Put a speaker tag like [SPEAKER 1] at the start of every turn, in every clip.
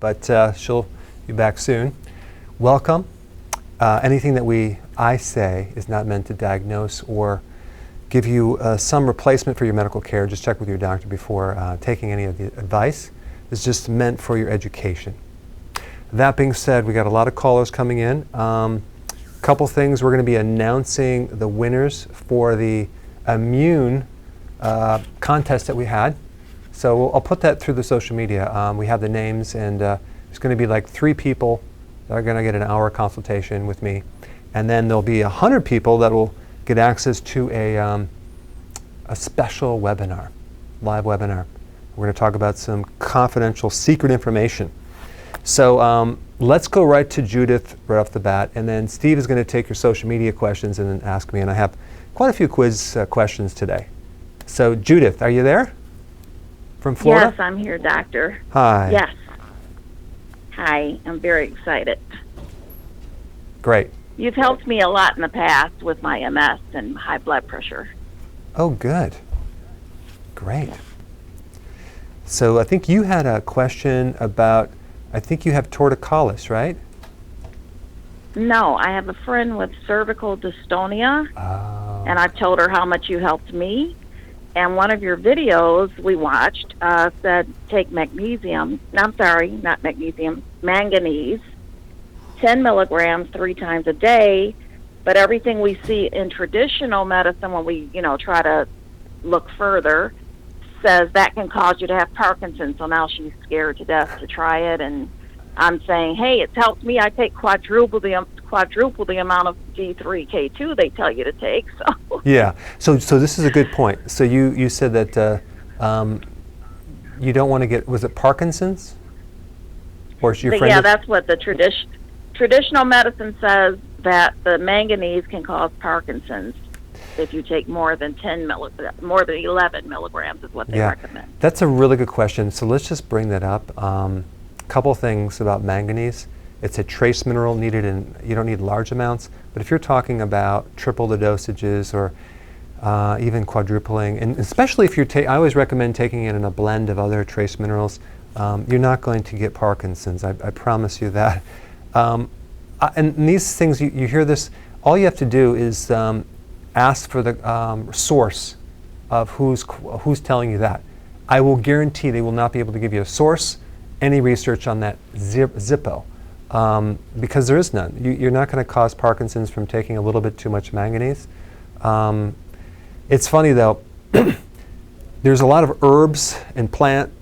[SPEAKER 1] but she'll be back soon. Welcome. Anything that I say is not meant to diagnose or give you some replacement for your medical care. Just check with your doctor before taking any of the advice. It's just meant for your education. That being said, we got a lot of callers coming in. Couple things, we're going to be announcing the winners for the immune contest that we had. So I'll put that through the social media. We have the names, and there's going to be like 3 people that are going to get an hour consultation with me. And then there'll be 100 people that will get access to a special webinar, live webinar. We're going to talk about some confidential secret information. So let's go right to Judith right off the bat, and then Steve is going to take your social media questions and then ask me, and I have quite a few quiz questions today. So Judith, are you there? From Florida?
[SPEAKER 2] Yes, I'm here, doctor.
[SPEAKER 1] Hi.
[SPEAKER 2] Yes. Hi, I'm very excited.
[SPEAKER 1] Great.
[SPEAKER 2] You've helped me a lot in the past with my MS and high blood pressure.
[SPEAKER 1] Oh, good. Great. So I think you had a question about, I think you have torticollis, right?
[SPEAKER 2] No, I have a friend with cervical dystonia, and I've told her how much you helped me. And one of your videos we watched said take magnesium, I'm sorry, not magnesium, manganese, 10 milligrams 3 times a day. But everything we see in traditional medicine when we, try to look further, says that can cause you to have Parkinson's. So now she's scared to death to try it. And I'm saying, hey, it's helped me. I take quadruple the amount of D3K2 they tell you to take. So
[SPEAKER 1] yeah. So this is a good point. So you said that you don't want to get, was it Parkinson's? Or is your friend?
[SPEAKER 2] Yeah, that's what the traditional medicine says, that the manganese can cause Parkinson's if you take more than 11 milligrams is what they recommend.
[SPEAKER 1] That's a really good question. So let's just bring that up. Couple things about manganese. It's a trace mineral needed in, you don't need large amounts, but if you're talking about triple the dosages or even quadrupling, and especially if I always recommend taking it in a blend of other trace minerals, you're not going to get Parkinson's, I promise you that. And these things, you hear this, all you have to do is ask for the source of who's telling you that. I will guarantee they will not be able to give you a source, any research on that Zippo, because there is none. You're not going to cause Parkinson's from taking a little bit too much manganese. It's funny though, there's a lot of herbs and plant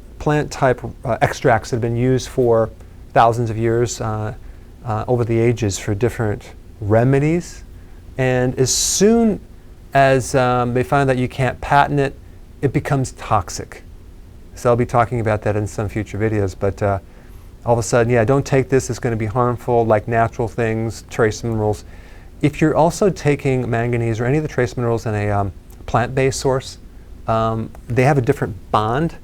[SPEAKER 1] type extracts that have been used for thousands of years over the ages for different remedies, and as soon as they find that you can't patent it, it becomes toxic. So I'll be talking about that in some future videos, but all of a sudden, don't take this, it's going to be harmful, like natural things, trace minerals. If you're also taking manganese or any of the trace minerals in a plant-based source, they have a different bond,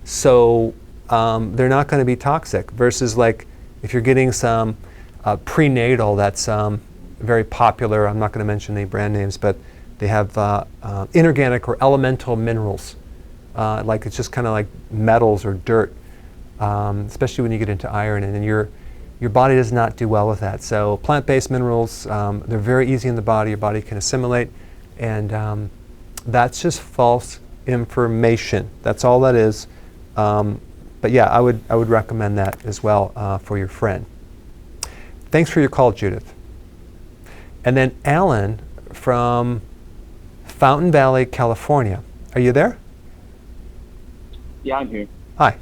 [SPEAKER 1] so they're not going to be toxic, versus like if you're getting some prenatal that's very popular, I'm not going to mention any brand names, but they have inorganic or elemental minerals. Like it's just kind of like metals or dirt, especially when you get into iron, and then your body does not do well with that. So plant-based minerals, they're very easy in the body, your body can assimilate, and that's just false information. That's all that is. But yeah, I would recommend that as well for your friend. Thanks for your call, Judith. And then Alan from Fountain Valley, California. Are you there?
[SPEAKER 3] Yeah, I'm here.
[SPEAKER 1] Hi.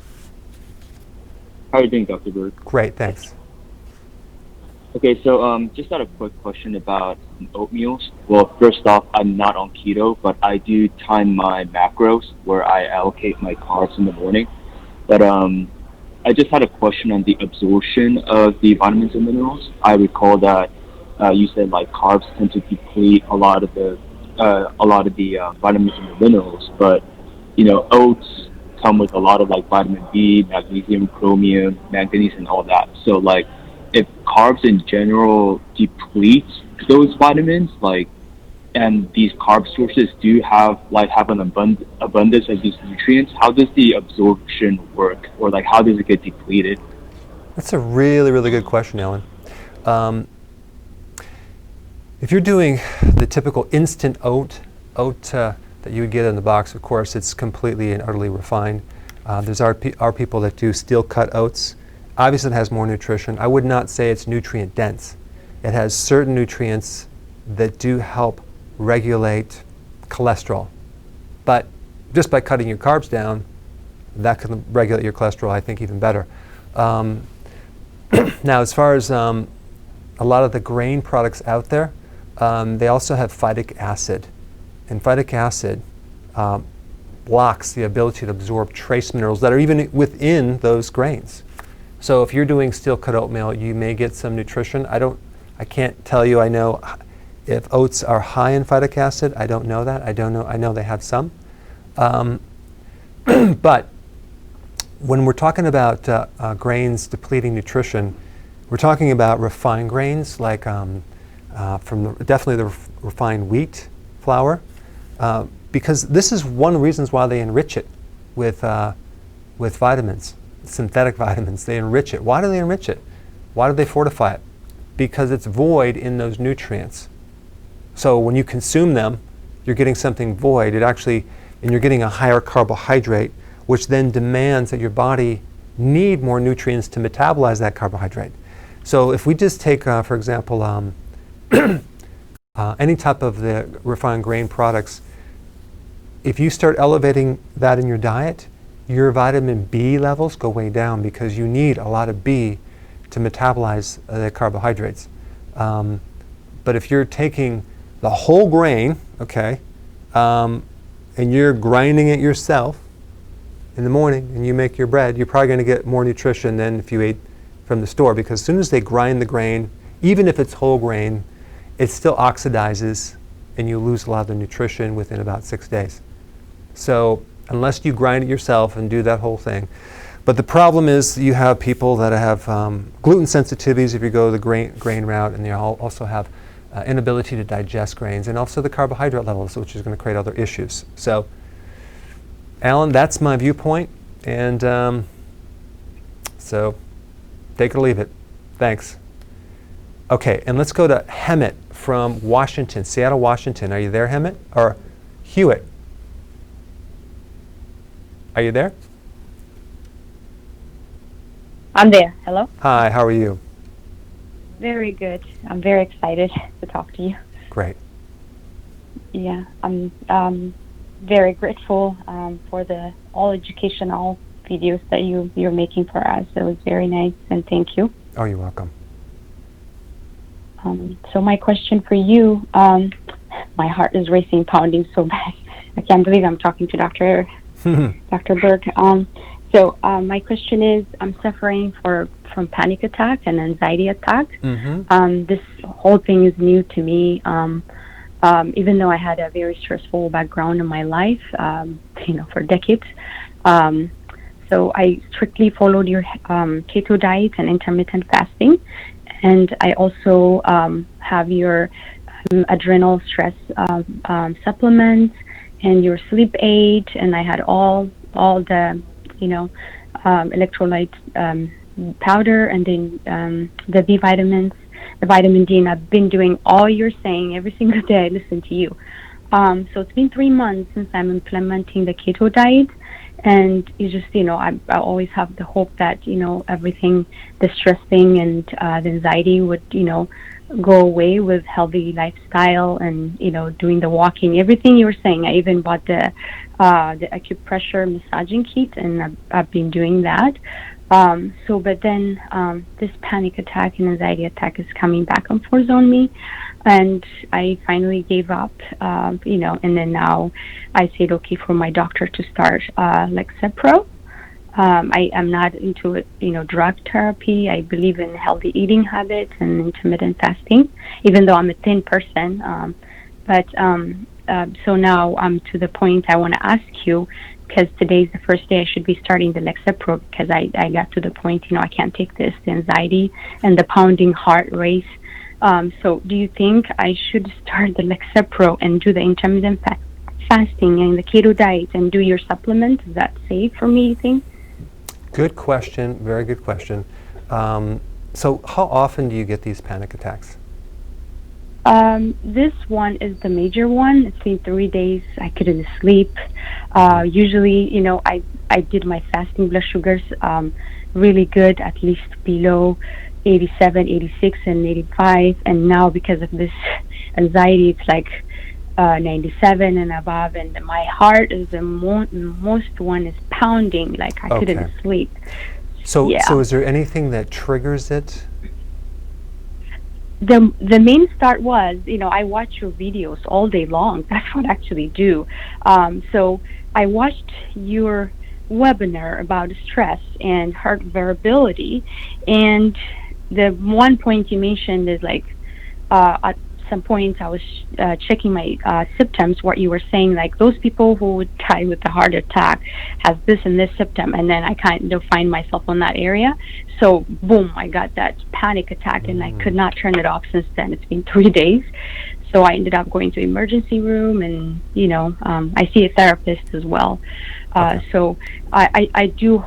[SPEAKER 3] How are you doing, Dr. Berg?
[SPEAKER 1] Great, thanks.
[SPEAKER 3] Okay, so just got a quick question about oatmeals. Well, first off, I'm not on keto, but I do time my macros where I allocate my carbs in the morning. But I just had a question on the absorption of the vitamins and minerals. I recall that you said like carbs tend to deplete a lot of the vitamins and the minerals, but oats come with a lot of like vitamin B, magnesium, chromium, manganese, and all that. So like, if carbs in general deplete those vitamins, like, and these carb sources do have an abundance of these nutrients, how does the absorption work, or like how does it get depleted?
[SPEAKER 1] That's a really, really good question, Ellen. If you're doing the typical instant oat that you would get in the box, of course, it's completely and utterly refined. There's our people that do steel-cut oats. Obviously, it has more nutrition. I would not say it's nutrient dense. It has certain nutrients that do help regulate cholesterol. But just by cutting your carbs down, that can regulate your cholesterol, I think, even better. Now, as far as a lot of the grain products out there, they also have phytic acid. And phytic acid blocks the ability to absorb trace minerals that are even within those grains. So if you're doing steel-cut oatmeal, you may get some nutrition. I can't tell you I know if oats are high in phytic acid. I don't know that. I know they have some. But when we're talking about grains depleting nutrition, we're talking about refined grains like definitely the refined wheat flour, because this is one of the reasons why they enrich it with vitamins, synthetic vitamins. They enrich it. Why do they enrich it? Why do they fortify it? Because it's void in those nutrients. So when you consume them, you're getting something void. And you're getting a higher carbohydrate, which then demands that your body need more nutrients to metabolize that carbohydrate. So if we just take, for example, any type of the refined grain products, if you start elevating that in your diet, your vitamin B levels go way down because you need a lot of B to metabolize the carbohydrates. But if you're taking the whole grain, okay, and you're grinding it yourself in the morning and you make your bread, you're probably going to get more nutrition than if you ate from the store, because as soon as they grind the grain, even if it's whole grain, it still oxidizes and you lose a lot of the nutrition within about 6 days. So unless you grind it yourself and do that whole thing. But the problem is you have people that have gluten sensitivities if you go the grain route, and they also have inability to digest grains, and also the carbohydrate levels, which is going to create other issues. So, Alan, that's my viewpoint, and so take it or leave it. Thanks. Okay, and let's go to Hemet from Washington, Seattle, Washington. Are you there, Hemet? Or Hewitt? Are you there?
[SPEAKER 4] I'm there. Hello?
[SPEAKER 1] Hi, how are you?
[SPEAKER 4] Very good. I'm very excited to talk to you.
[SPEAKER 1] Great.
[SPEAKER 4] Yeah, I'm very grateful for the all educational videos that you're making for us. It was very nice, and thank you.
[SPEAKER 1] Oh, you're welcome.
[SPEAKER 4] So my question for you, my heart is racing, pounding so bad. I can't believe I'm talking to Dr. Berg. So my question is, I'm suffering from panic attack and anxiety attack.
[SPEAKER 1] Mm-hmm.
[SPEAKER 4] This whole thing is new to me. Even though I had a very stressful background in my life, for decades. So I strictly followed your keto diet and intermittent fasting. And I also have your adrenal stress supplements and your sleep aid. And I had all the electrolyte powder, and then the B vitamins, the vitamin D, and I've been doing all you're saying every single day. I listen to you. So it's been 3 months since I'm implementing the keto diet, and you just, I always have the hope that, everything, the stress thing and the anxiety would, go away with healthy lifestyle and, doing the walking, everything you were saying. I even bought the acupressure massaging kit, and I've been doing that. But then this panic attack and anxiety attack is coming back and forth on me, and I finally gave up, and then now I said, okay, for my doctor to start Lexapro. I am not into it, drug therapy. I believe in healthy eating habits and intermittent fasting, even though I'm a thin person. So now I'm to the point I want to ask you, because today's the first day I should be starting the Lexapro, because I got to the point, I can't take this, the anxiety and the pounding heart race. So do you think I should start the Lexapro and do the intermittent fasting and the keto diet and do your supplements? Is that safe for me, you think?
[SPEAKER 1] Good question. Very good question. So how often do you get these panic attacks?
[SPEAKER 4] This one is the major one. It's been 3 days. I couldn't sleep. Usually, I did my fasting blood sugars really good, at least below 87, 86, and 85. And now because of this anxiety, it's like 97 and above. And my heart is the most one is pounding, like I couldn't sleep.
[SPEAKER 1] So is there anything that triggers it?
[SPEAKER 4] The main start was, I watch your videos all day long. That's what I actually do. So I watched your webinar about stress and heart variability, and the one point you mentioned is like at some point I was checking my symptoms, what you were saying, like those people who would die with a heart attack have this and this symptom, and then I kind of find myself on that area. So boom, I got that panic attack, and I could not turn it off since then. It's been 3 days. So I ended up going to emergency room, and I see a therapist as well. So I do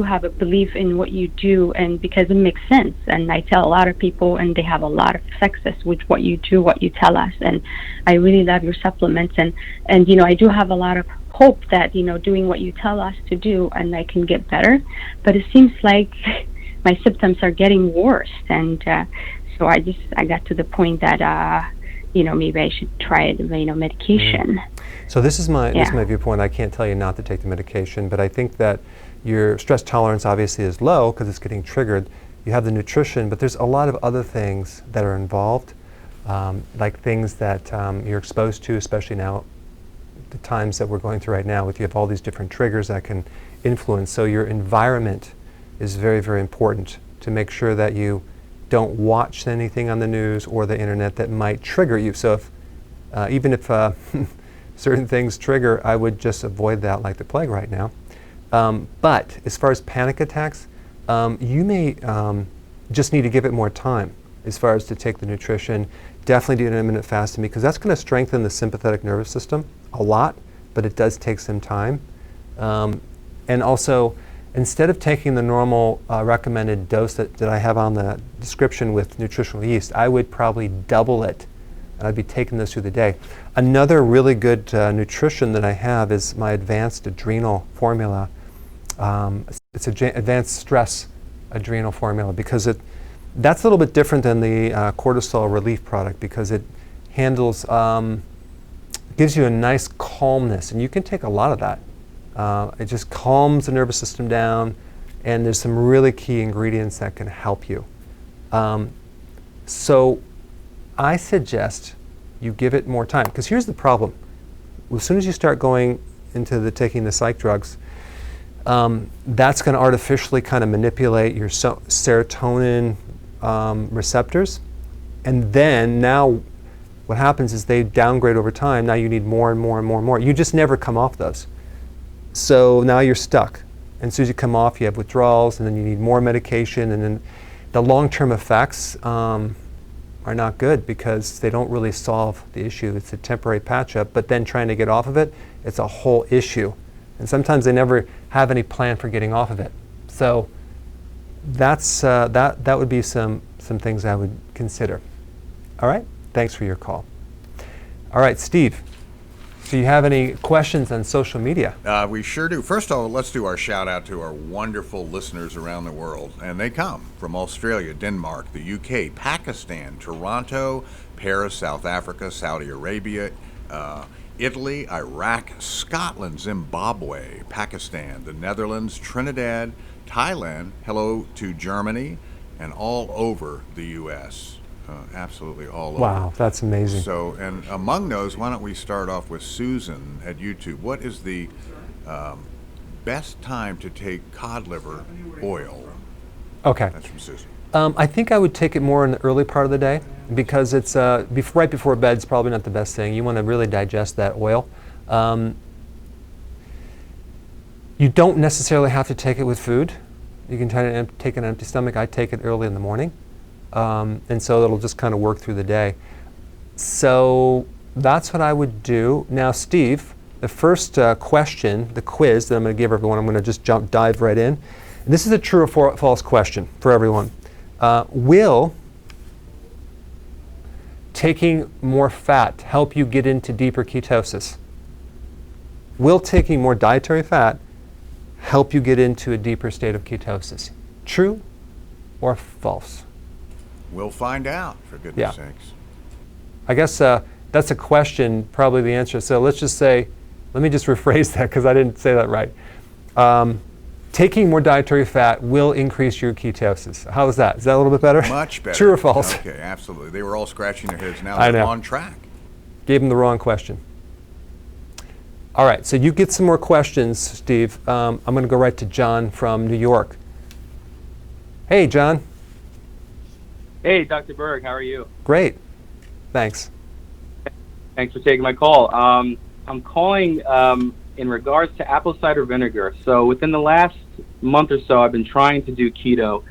[SPEAKER 4] have a belief in what you do, and because it makes sense. And I tell a lot of people, and they have a lot of success with what you do, what you tell us. And I really love your supplements, and I do have a lot of hope that doing what you tell us to do, and I can get better. But it seems like my symptoms are getting worse, and so I got to the point that maybe I should try medication.
[SPEAKER 1] So this is my viewpoint. I can't tell you not to take the medication, but I think that your stress tolerance obviously is low because it's getting triggered. You have the nutrition, but there's a lot of other things that are involved, like things that you're exposed to, especially now, the times that we're going through right now, with you have all these different triggers that can influence. So your environment is very, very important to make sure that you don't watch anything on the news or the internet that might trigger you. So if, even if certain things trigger, I would just avoid that like the plague right now. But as far as panic attacks, you may just need to give it more time as far as to take the nutrition. Definitely do intermittent fasting, because that's going to strengthen the sympathetic nervous system a lot, but it does take some time. And also, instead of taking the normal recommended dose that I have on the description with nutritional yeast, I would probably double it, and I'd be taking this through the day. Another really good nutrition that I have is my advanced adrenal formula. It's advanced stress adrenal formula, because that's a little bit different than the cortisol relief product, because it handles, gives you a nice calmness, and you can take a lot of that. It just calms the nervous system down, and there's some really key ingredients that can help you. So I suggest you give it more time, because here's the problem. As soon as you start going into taking the psych drugs, that's going to artificially kind of manipulate your serotonin receptors, and then now what happens is they downgrade over time. Now you need more and more and more and more. You just never come off those. So now you're stuck. And as soon as you come off, you have withdrawals, and then you need more medication, and then the long-term effects are not good, because they don't really solve the issue. It's a temporary patch-up, but then trying to get off of it, it's a whole issue. And sometimes they never have any plan for getting off of it. So that's that would be some things I would consider. All right? Thanks for your call. All right, Steve. Do you have any questions on social media?
[SPEAKER 5] We sure do. First of all, let's do our shout out to our wonderful listeners around the world. And they come from Australia, Denmark, the UK, Pakistan, Toronto, Paris, South Africa, Saudi Arabia, Italy, Iraq, Scotland, Zimbabwe, Pakistan, the Netherlands, Trinidad, Thailand, hello to Germany, and all over the U.S. Absolutely all over.
[SPEAKER 1] Wow, that's amazing.
[SPEAKER 5] So, and among those, why don't we start off with Susan at YouTube. What is the best time to take cod liver oil?
[SPEAKER 1] Okay.
[SPEAKER 5] That's from Susan.
[SPEAKER 1] I think I would take it more in the early part of the day, because it's right before bed is probably not the best thing. You want to really digest that oil. You don't necessarily have to take it with food. You can take an empty stomach. I take it early in the morning. And so it'll just kind of work through the day. So that's what I would do. Now, Steve, the first question, the quiz that I'm going to give everyone, I'm going to just dive right in. This is a true or false question for everyone. Will taking more fat help you get into deeper ketosis? Will taking more dietary fat help you get into a deeper state of ketosis? True or false?
[SPEAKER 5] We'll find out, for goodness sakes.
[SPEAKER 1] I guess that's a question, probably the answer. So let's just say, let me just rephrase that because I didn't say that right. Taking more dietary fat will increase your ketosis. How is that? Is that a little bit better?
[SPEAKER 5] Much better.
[SPEAKER 1] True or false?
[SPEAKER 5] Okay, absolutely. They were all scratching their heads. Now
[SPEAKER 1] I
[SPEAKER 5] they're
[SPEAKER 1] know.
[SPEAKER 5] on track.
[SPEAKER 1] Gave them the wrong question. All right, so you get some more questions, Steve. I'm going to go right to John from New York. Hey, John.
[SPEAKER 6] Hey, Dr. Berg, how are you?
[SPEAKER 1] Great. Thanks.
[SPEAKER 6] Thanks for taking my call. I'm calling in regards to apple cider vinegar. So within the last month or so, I've been trying to do keto,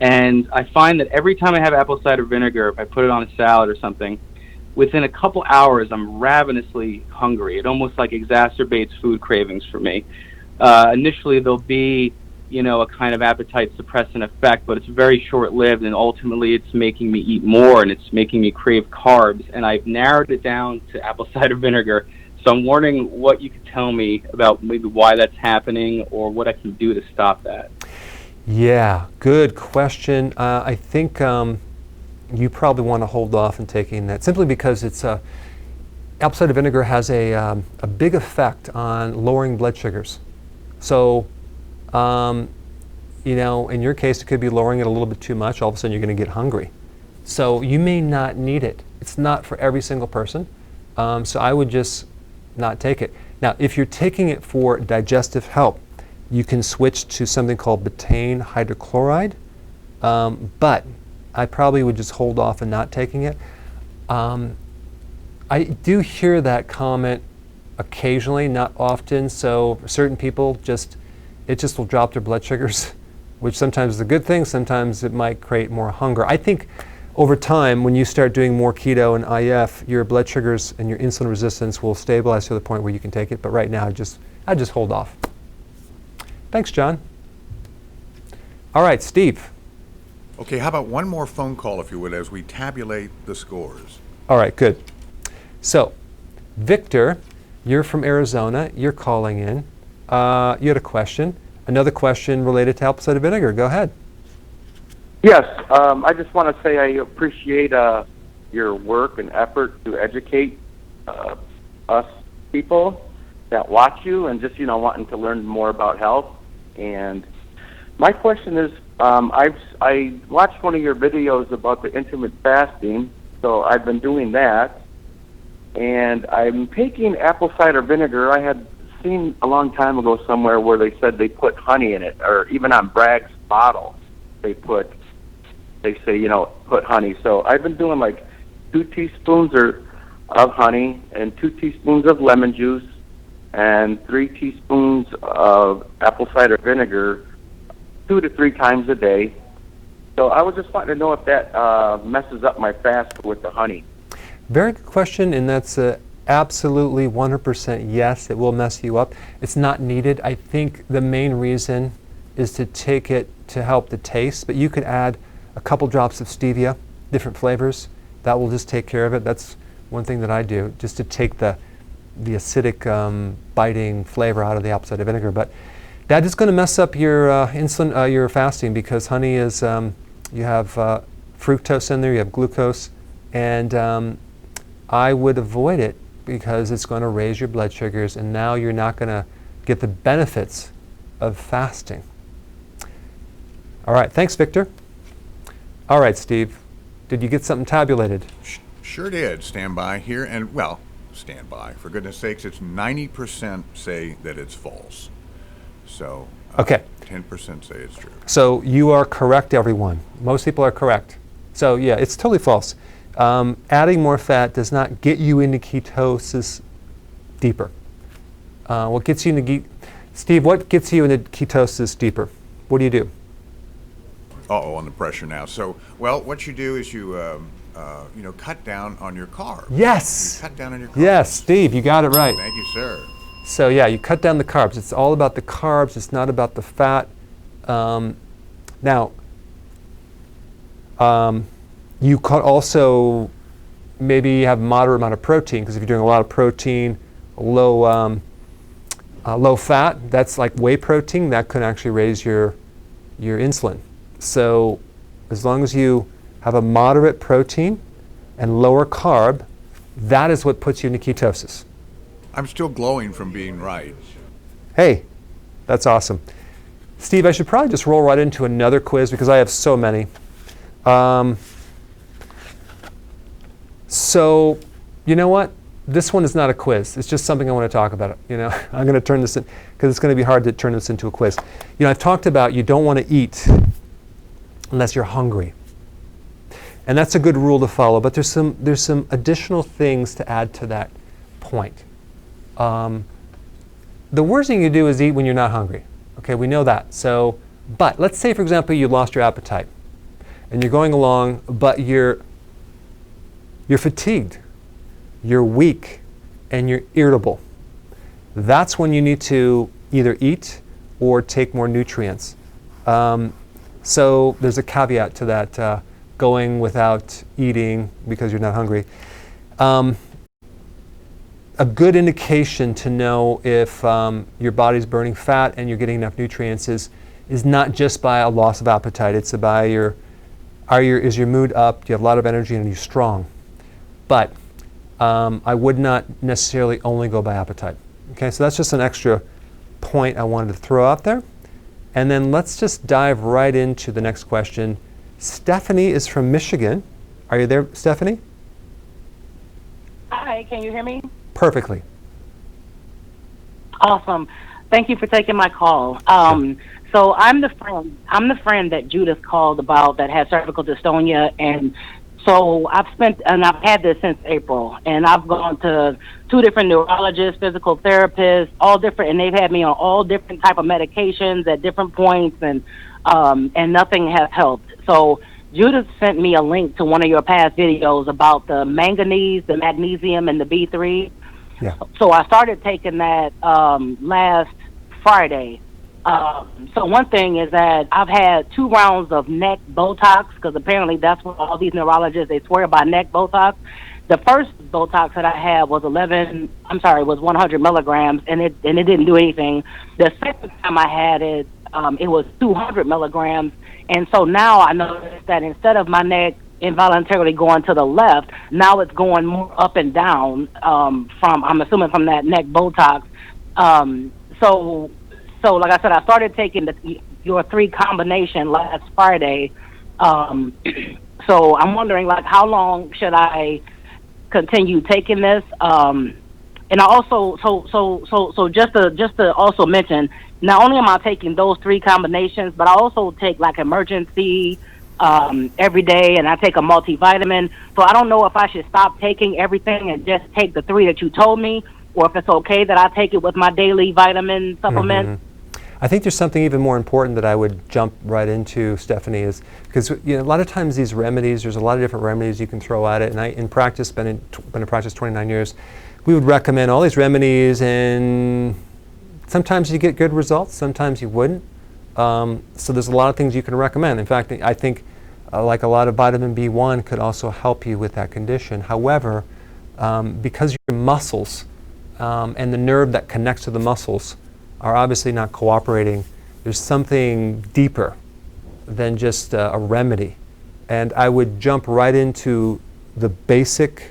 [SPEAKER 6] and I find that every time I have apple cider vinegar, if I put it on a salad or something, within a couple hours, I'm ravenously hungry. It almost like exacerbates food cravings for me. Initially, there'll be, a kind of appetite suppressant effect, but it's very short-lived, and ultimately it's making me eat more, and it's making me crave carbs, and I've narrowed it down to apple cider vinegar. So I'm wondering what you could tell me about maybe why that's happening or what I can do to stop that.
[SPEAKER 1] Yeah, good question. I think you probably want to hold off on taking that simply because it's apple cider vinegar has a big effect on lowering blood sugars. So, in your case, it could be lowering it a little bit too much. All of a sudden, you're going to get hungry. So you may not need it. It's not for every single person. So I would just not take it. Now, if you're taking it for digestive help, you can switch to something called betaine hydrochloride. But I probably would just hold off on not taking it. I do hear that comment occasionally, not often. So for certain people, it just will drop their blood sugars, which sometimes is a good thing. Sometimes it might create more hunger. I think over time, when you start doing more keto and IF, your blood sugars and your insulin resistance will stabilize to the point where you can take it. But right now, I just hold off. Thanks, John. All right, Steve.
[SPEAKER 5] Okay, how about one more phone call, if you would, as we tabulate the scores?
[SPEAKER 1] All right, good. So, Victor, you're from Arizona. You're calling in. You had a question. Another question related to apple cider vinegar. Go ahead.
[SPEAKER 7] Yes, I just want to say I appreciate your work and effort to educate us people that watch you and just, wanting to learn more about health. And my question is, I watched one of your videos about the intermittent fasting, so I've been doing that. And I'm taking apple cider vinegar. I had seen a long time ago somewhere where they said they put honey in it, or even on Bragg's bottle, they say, put honey. So I've been doing like 2 teaspoons of honey and 2 teaspoons of lemon juice and 3 teaspoons of apple cider vinegar 2 to 3 times a day. So I was just wanting to know if that messes up my fast with the honey.
[SPEAKER 1] Very good question, and that's absolutely 100% yes, it will mess you up. It's not needed. I think the main reason is to take it to help the taste, but you could add a couple drops of stevia, different flavors. That will just take care of it. That's one thing that I do, just to take the acidic biting flavor out of the apple cider vinegar. But that is going to mess up your insulin, your fasting, because honey is, you have fructose in there, you have glucose, and I would avoid it because it's going to raise your blood sugars, and now you're not going to get the benefits of fasting. All right, thanks, Victor. All right, Steve, did you get something tabulated?
[SPEAKER 5] Sure did. Stand by here. And, stand by. For goodness sakes, it's 90% say that it's false. So
[SPEAKER 1] okay.
[SPEAKER 5] 10% say it's true.
[SPEAKER 1] So you are correct, everyone. Most people are correct. So yeah, it's totally false. Adding more fat does not get you into ketosis deeper. What gets you into Steve, what gets you into ketosis deeper? What do you do?
[SPEAKER 5] On the pressure now. So, what you do is you, cut down on your carbs.
[SPEAKER 1] Yes.
[SPEAKER 5] You cut down on your carbs.
[SPEAKER 1] Yes, Steve, you got it right.
[SPEAKER 5] Thank you, sir.
[SPEAKER 1] So yeah, you cut down the carbs. It's all about the carbs. It's not about the fat. Now, you could also maybe have moderate amount of protein, because if you're doing a lot of protein, low fat, that's like whey protein, that could actually raise your insulin. So as long as you have a moderate protein and lower carb, that is what puts you into ketosis.
[SPEAKER 5] I'm still glowing from being right.
[SPEAKER 1] Hey, that's awesome. Steve, I should probably just roll right into another quiz because I have so many. So, you know what? This one is not a quiz. It's just something I want to talk about. You know, I'm going to turn this in because it's going to be hard to turn this into a quiz. You know, I've talked about you don't want to eat unless you're hungry, and that's a good rule to follow. But there's some additional things to add to that point. The worst thing you do is eat when you're not hungry. Okay, we know that. So, but let's say, for example, you lost your appetite, and you're going along, but you're fatigued, you're weak, and you're irritable. That's when you need to either eat or take more nutrients. So there's a caveat to that, going without eating because you're not hungry. A good indication to know if your body's burning fat and you're getting enough nutrients is not just by a loss of appetite. It's by is your mood up? Do you have a lot of energy and are you strong? But I would not necessarily only go by appetite. Okay, so that's just an extra point I wanted to throw out there. And then let's just dive right into the next question. Stephanie is from Michigan. Are you there, Stephanie?
[SPEAKER 8] Hi, can you hear me?
[SPEAKER 1] Perfectly.
[SPEAKER 8] Awesome. Thank you for taking my call. So I'm the friend that Judith called about that has cervical dystonia, and so I've had this since April, and I've gone to 2 different neurologists, physical therapists, all different, and they've had me on all different type of medications at different points, and nothing has helped. So Judith sent me a link to one of your past videos about the manganese, the magnesium, and the B3.
[SPEAKER 1] Yeah.
[SPEAKER 8] So I started taking that last Friday. So one thing is that I've had 2 rounds of neck Botox, because apparently that's what all these neurologists, they swear by neck Botox. The first Botox that I had was 100 milligrams, and it didn't do anything. The second time I had it, it was 200 milligrams. And so now I noticed that instead of my neck involuntarily going to the left, now it's going more up and down, I'm assuming from that neck Botox. So like I said, I started taking your 3 combination last Friday. So I'm wondering, like, how long should I continue taking this? And I also, so just to also mention, not only am I taking those 3 combinations, but I also take like emergency every day, and I take a multivitamin. So I don't know if I should stop taking everything and just take the 3 that you told me, or if it's okay that I take it with my daily vitamin supplement.
[SPEAKER 1] Mm-hmm. I think there's something even more important that I would jump right into, Stephanie, is because a lot of times these remedies, there's a lot of different remedies you can throw at it. And I, in practice, been in practice 29 years, we would recommend all these remedies, and sometimes you get good results, sometimes you wouldn't. So there's a lot of things you can recommend. In fact, I think like a lot of vitamin B1 could also help you with that condition. However, because your muscles and the nerve that connects to the muscles are obviously not cooperating, there's something deeper than just a remedy. And I would jump right into the basic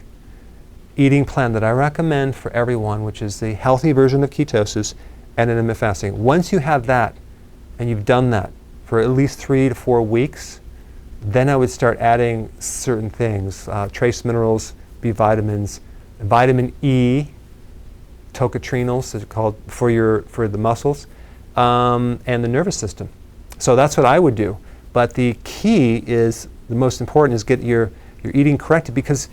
[SPEAKER 1] eating plan that I recommend for everyone, which is the healthy version of ketosis and intermittent fasting. Once you have that, and you've done that for at least 3 to 4 weeks, then I would start adding certain things, trace minerals, B vitamins, vitamin E, tocotrienols, is called for the muscles, and the nervous system. So that's what I would do. But the key is, the most important is get your eating corrected, because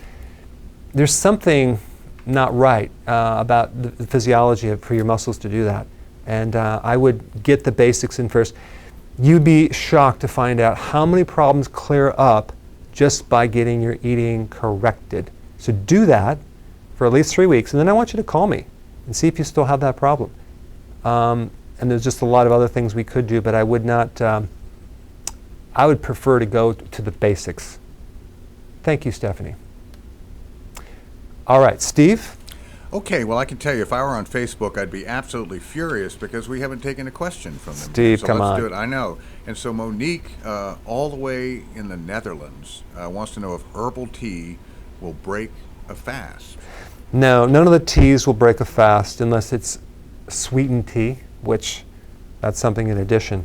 [SPEAKER 1] there's something not right about the physiology for your muscles to do that. And I would get the basics in first. You'd be shocked to find out how many problems clear up just by getting your eating corrected. So do that for at least 3 weeks, and then I want you to call me and see if you still have that problem. And and there's just a lot of other things we could do, but I would not, I would prefer to go to the basics. Thank you, Stephanie. All right, Steve?
[SPEAKER 5] Okay, well, I can tell you, if I were on Facebook, I'd be absolutely furious because we haven't taken a question from them.
[SPEAKER 1] Steve,
[SPEAKER 5] so
[SPEAKER 1] come
[SPEAKER 5] let's
[SPEAKER 1] on.
[SPEAKER 5] do it. I know. And so Monique, all the way in the Netherlands, wants to know if herbal tea will break a fast.
[SPEAKER 1] No, none of the teas will break a fast unless it's sweetened tea, which that's something in addition.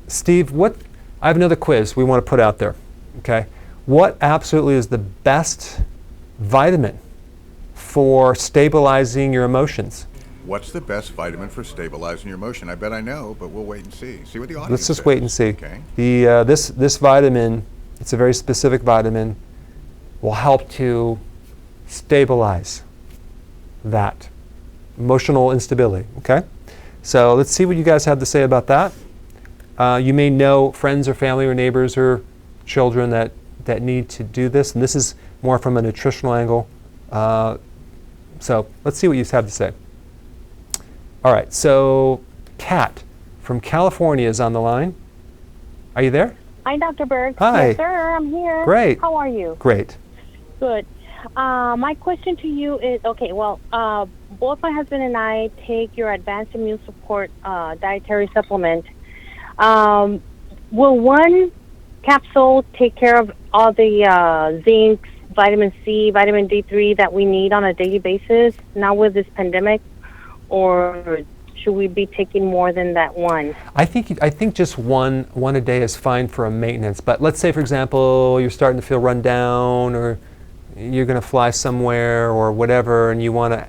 [SPEAKER 1] Steve, I have another quiz we want to put out there. Okay, what absolutely is the best vitamin for stabilizing your emotions?
[SPEAKER 5] What's the best vitamin for stabilizing your emotion? I bet I know, but we'll wait and see. See what the audience
[SPEAKER 1] Let's just
[SPEAKER 5] says.
[SPEAKER 1] wait and see.
[SPEAKER 5] Okay.
[SPEAKER 1] This vitamin, it's a very specific vitamin, will help to stabilize that emotional instability. Okay, so let's see what you guys have to say about that. You may know friends or family or neighbors or children that need to do this, and this is more from a nutritional angle. So let's see what you have to say. All right, so Kat from California is on the line. Are you there?
[SPEAKER 9] Hi, Dr. Berg.
[SPEAKER 1] Hi.
[SPEAKER 9] Yes, sir, I'm here.
[SPEAKER 1] Great.
[SPEAKER 9] How are you?
[SPEAKER 1] Great.
[SPEAKER 9] Good. My question to you is, both my husband and I take your advanced immune support dietary supplement. Will one capsule take care of all the zinc, vitamin C, vitamin D3 that we need on a daily basis now with this pandemic, or should we be taking more than that one?
[SPEAKER 1] I think just one a day is fine for a maintenance. But let's say, for example, you're starting to feel run down, or you're going to fly somewhere or whatever, and you want to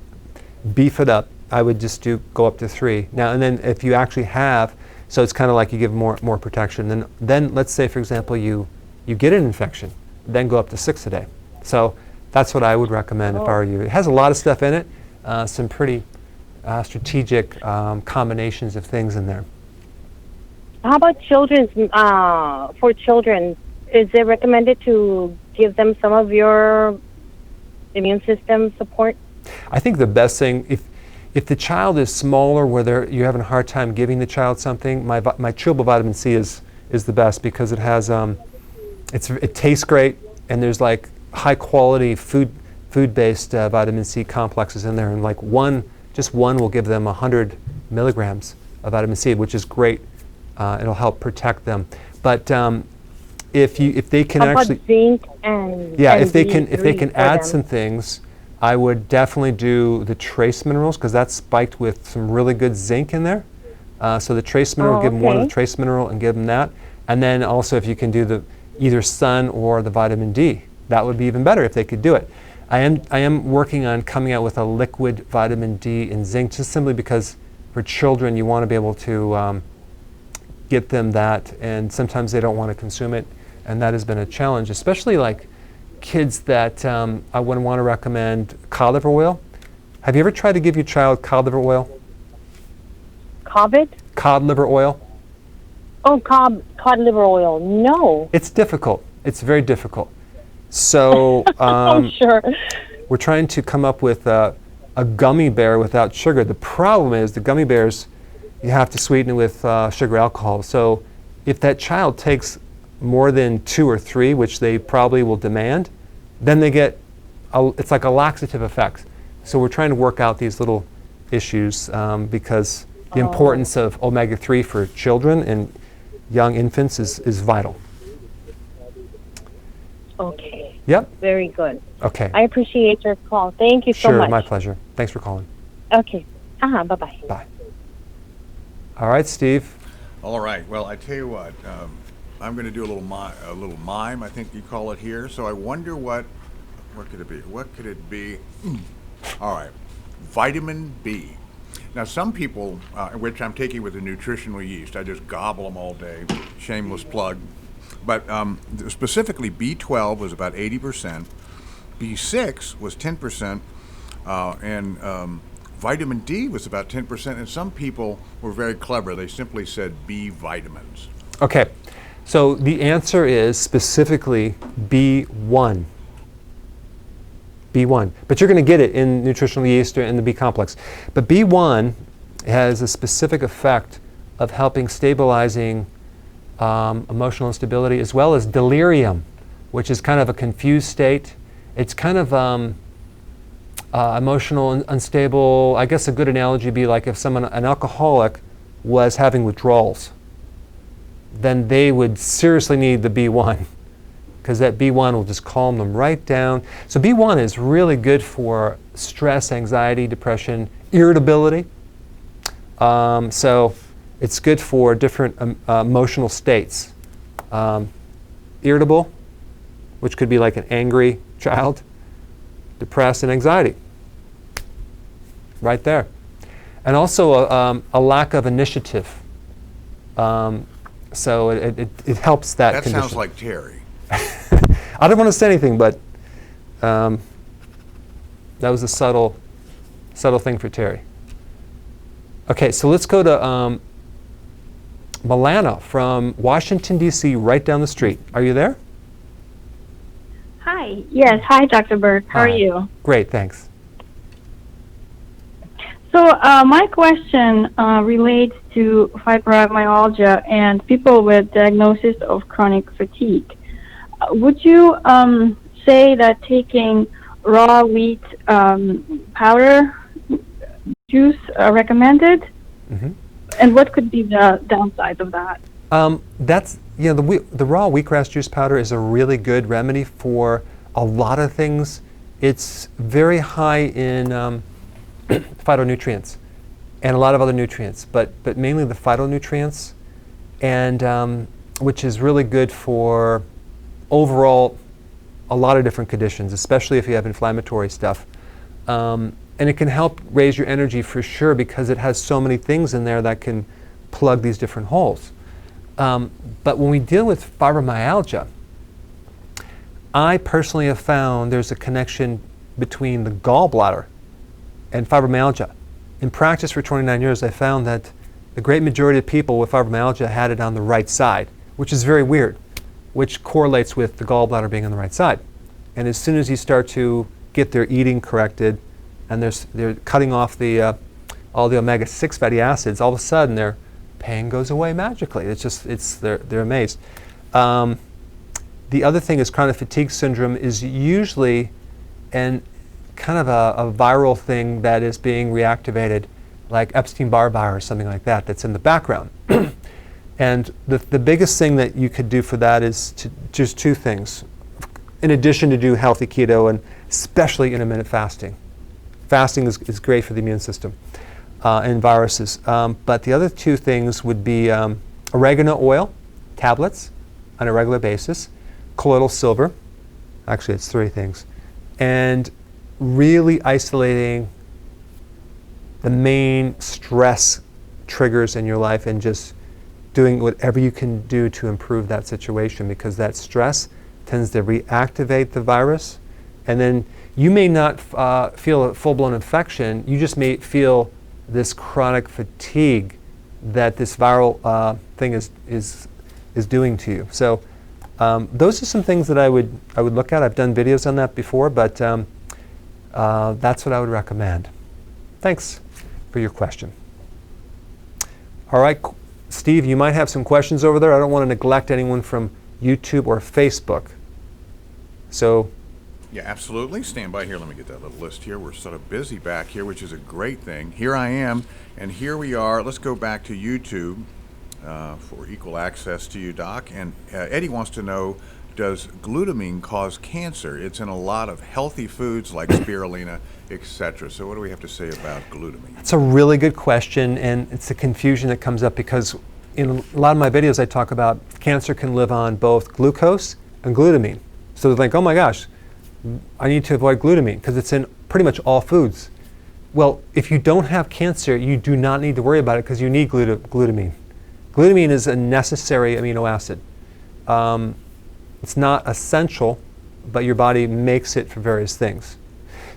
[SPEAKER 1] beef it up. I would just go up to 3. Now, and then if you actually have, so it's kind of like you give more protection. Then let's say, for example, you get an infection, then go up to 6 a day. So that's what I would recommend if I were you. It has a lot of stuff in it, some pretty strategic combinations of things in there.
[SPEAKER 9] How about children's? For children, is it recommended to give them some of your immune system support?
[SPEAKER 1] I think the best thing, if the child is smaller, where you're having a hard time giving the child something, my chewable vitamin C is the best because it has it tastes great, and there's like high quality food-based vitamin C complexes in there, and like just one will give them 100 milligrams of vitamin C, which is great. It'll help protect them. But if they can actually,
[SPEAKER 9] zinc and
[SPEAKER 1] if they can add
[SPEAKER 9] them?
[SPEAKER 1] some things, I would definitely do the trace minerals, because that's spiked with some really good zinc in there. So the trace mineral, give them one of the trace mineral and give them that. And then also if you can do either sun or the vitamin D, that would be even better if they could do it. I am working on coming out with a liquid vitamin D and zinc, just simply because for children you want to be able to get them that, and sometimes they don't want to consume it, and that has been a challenge, especially like kids that I would want to recommend cod liver oil. Have you ever tried to give your child cod liver oil? Cod liver oil?
[SPEAKER 9] Oh, cod liver oil. No.
[SPEAKER 1] It's difficult. It's very difficult. So
[SPEAKER 9] I'm sure.
[SPEAKER 1] We're trying to come up with a gummy bear without sugar. The problem is the gummy bears, you have to sweeten it with sugar alcohol. So if that child takes more than 2 or 3, which they probably will demand, then they get, it's like a laxative effect. So we're trying to work out these little issues because the importance of omega-3 for children and young infants is vital.
[SPEAKER 9] Okay.
[SPEAKER 1] Yep.
[SPEAKER 9] Very good.
[SPEAKER 1] Okay.
[SPEAKER 9] I appreciate your call. Thank you so
[SPEAKER 1] Sure,
[SPEAKER 9] much.
[SPEAKER 1] my pleasure. Thanks for calling.
[SPEAKER 9] Okay. Bye-bye.
[SPEAKER 1] Bye. All right, Steve.
[SPEAKER 5] All right. Well, I tell you what, I'm going to do a little mime, I think you call it here. So I wonder what could it be? What could it be? All right. Vitamin B. Now, some people, which I'm taking with a nutritional yeast, I just gobble them all day. Shameless plug. But specifically, B12 was about 80%, B6 was 10%, and vitamin D was about 10%. And some people were very clever. They simply said B vitamins.
[SPEAKER 1] Okay, so the answer is specifically B1. B1, but you're going to get it in nutritional yeast or in the B complex. But B1 It has a specific effect of helping stabilizing emotional instability, as well as delirium, which is kind of a confused state. It's kind of emotional and unstable. I guess a good analogy would be like if someone, an alcoholic, was having withdrawals, then they would seriously need the B1, because that B1 will just calm them right down. So B1 is really good for stress, anxiety, depression, irritability. So it's good for different emotional states. Irritable, which could be like an angry child, depressed, and anxiety. Right there. And also a lack of initiative. So it helps that condition.
[SPEAKER 5] That sounds like Terry.
[SPEAKER 1] I don't want to say anything, but that was a subtle thing for Terry. Okay, so let's go to Milana from Washington, D.C., right down the street. Are you there?
[SPEAKER 10] Hi. Yes. Hi, Dr. Berg. How are you?
[SPEAKER 1] Great, thanks.
[SPEAKER 10] So my question relates to fibromyalgia and people with diagnosis of chronic fatigue. Would you say that taking raw wheat powder juice recommended? Mm-hmm. And what could be the downside of that?
[SPEAKER 1] That's, the raw wheatgrass juice powder is a really good remedy for a lot of things. It's very high in phytonutrients and a lot of other nutrients, but mainly the phytonutrients, and which is really good for overall a lot of different conditions, especially if you have inflammatory stuff. And it can help raise your energy for sure, because it has so many things in there that can plug these different holes. But when we deal with fibromyalgia, I personally have found there's a connection between the gallbladder and fibromyalgia. In practice for 29 years, I found that the great majority of people with fibromyalgia had it on the right side, which is very weird, which correlates with the gallbladder being on the right side. And as soon as you start to get their eating corrected, and they're cutting off all the omega-6 fatty acids, all of a sudden their pain goes away magically. They're amazed. The other thing is chronic fatigue syndrome is usually kind of a viral thing that is being reactivated, like Epstein-Barr virus, something like that, that's in the background. And the biggest thing that you could do for that is just two things, in addition to do healthy keto and especially intermittent fasting. Fasting is great for the immune system and viruses. But the other two things would be oregano oil tablets on a regular basis, colloidal silver, actually it's three things, and really isolating the main stress triggers in your life and just doing whatever you can do to improve that situation, because that stress tends to reactivate the virus, and then you may not feel a full-blown infection, you just may feel this chronic fatigue that this viral thing is doing to you. So those are some things that I would look at. I've done videos on that before, but that's what I would recommend. Thanks for your question. All right, Steve, you might have some questions over there. I don't want to neglect anyone from YouTube or Facebook. So.
[SPEAKER 5] Yeah, absolutely. Stand by here. Let me get that little list here. We're sort of busy back here, which is a great thing. Here I am, and here we are. Let's go back to YouTube for equal access to you, Doc. And Eddie wants to know, does glutamine cause cancer? It's in a lot of healthy foods like spirulina, etc. So what do we have to say about glutamine? It's
[SPEAKER 1] a really good question, and it's a confusion that comes up because in a lot of my videos I talk about cancer can live on both glucose and glutamine. So they're like, oh my gosh, I need to avoid glutamine because it's in pretty much all foods. Well, if you don't have cancer, you do not need to worry about it because you need glutamine. Glutamine is a necessary amino acid. It's not essential, but your body makes it for various things.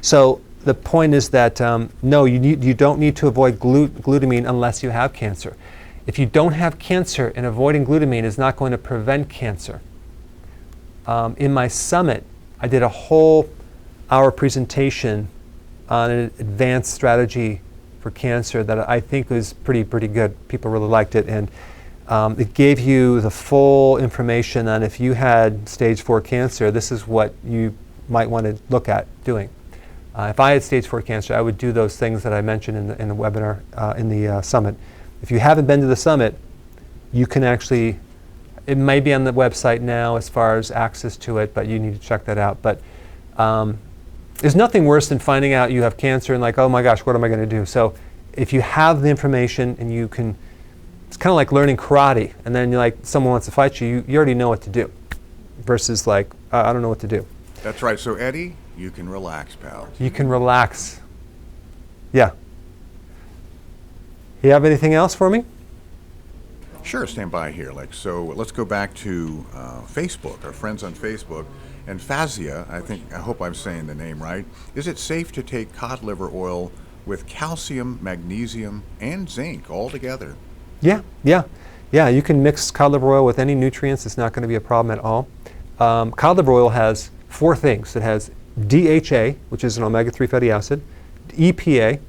[SPEAKER 1] So the point is that no, you don't need to avoid glutamine unless you have cancer. If you don't have cancer, and avoiding glutamine is not going to prevent cancer. In my summit, I did a whole hour presentation on an advanced strategy for cancer that I think was pretty good. People really liked it, and it gave you the full information on if you had stage 4 cancer, this is what you might want to look at doing. If I had stage 4 cancer, I would do those things that I mentioned in the webinar, in the summit. If you haven't been to the summit, you can actually, it may be on the website now as far as access to it, but you need to check that out. But there's nothing worse than finding out you have cancer and like, oh my gosh, what am I going to do? So if you have the information and you can, it's kind of like learning karate, and then you're like, someone wants to fight you, you already know what to do, versus like, I don't know what to do.
[SPEAKER 5] That's right. So Eddie, you can relax, pal.
[SPEAKER 1] You can relax. Yeah. You have anything else for me?
[SPEAKER 5] Sure, stand by here. So let's go back to Facebook, our friends on Facebook. And Fazia, I hope I'm saying the name right. Is it safe to take cod liver oil with calcium, magnesium, and zinc all together? Yeah. You can mix cod liver oil with any nutrients. It's not going to be a problem at all. Cod liver oil has 4 things. It has DHA, which is an omega-3 fatty acid, EPA,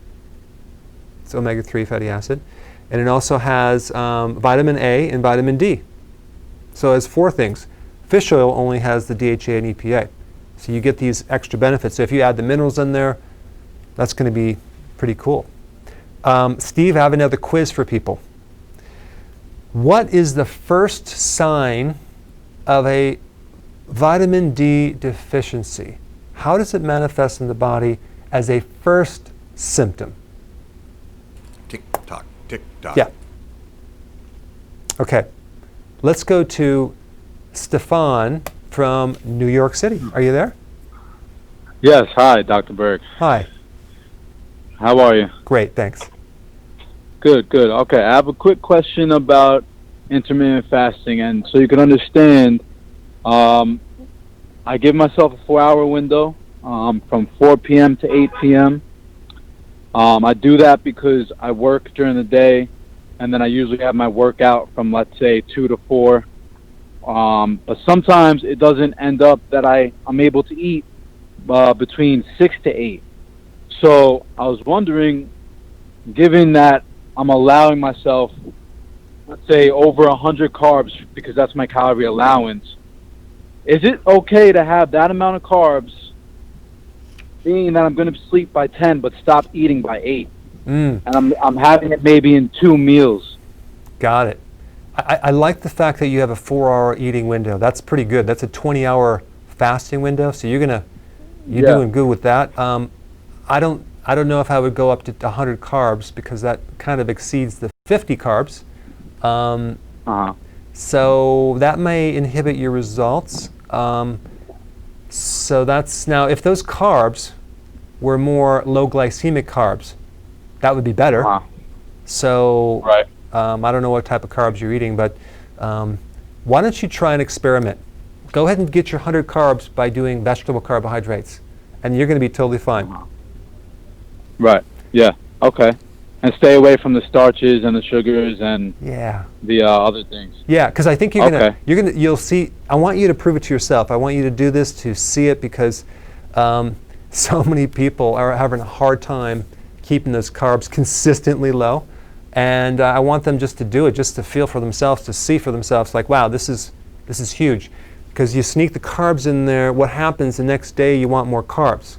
[SPEAKER 5] it's omega-3 fatty acid, and it also has vitamin A and vitamin D. So it has 4 things. Fish oil only has the DHA and EPA. So you get these extra benefits. So if you add the minerals in there, that's going to be pretty cool. Steve, I have another quiz for people. What is the first sign of a vitamin D deficiency? How does it manifest in the body as a first symptom? Tick-tock, tick-tock.
[SPEAKER 1] Yeah. Okay. Let's go to Stefan from New York City. Are you there?
[SPEAKER 11] Yes. Hi, Dr. Berg.
[SPEAKER 1] Hi.
[SPEAKER 11] How are you?
[SPEAKER 1] Great, thanks.
[SPEAKER 11] Good. Okay, I have a quick question about intermittent fasting, and so you can understand, I give myself a 4-hour window from 4 p.m. to 8 p.m. I do that because I work during the day, and then I usually have my workout from, let's say, 2 to 4. But sometimes it doesn't end up that I'm able to eat between 6 to 8. So I was wondering, given that I'm allowing myself, let's say, over 100 carbs, because that's my calorie allowance, is it okay to have that amount of carbs, being that I'm going to sleep by 10 but stop eating by 8? And I'm having it maybe in 2 meals.
[SPEAKER 1] Got it. I like the fact that you have a 4-hour eating window. That's pretty good. That's a 20-hour fasting window, so you're doing good with that. I don't know if I would go up to 100 carbs because that kind of exceeds the 50 carbs. So that may inhibit your results. So that's now, if those carbs were more low glycemic carbs, that would be better. So
[SPEAKER 11] right.
[SPEAKER 1] I don't know what type of carbs you're eating, but why don't you try an experiment? Go ahead and get your 100 carbs by doing vegetable carbohydrates, and you're going to be totally fine.
[SPEAKER 11] Right. Yeah. Okay. And stay away from the starches and the sugars and the other things.
[SPEAKER 1] Yeah, because I think you'll see. I want you to prove it to yourself. I want you to do this to see it, because so many people are having a hard time keeping those carbs consistently low, and I want them just to do it, just to feel for themselves, to see for themselves, like, wow, this is huge. Because you sneak the carbs in there, what happens the next day? You want more carbs,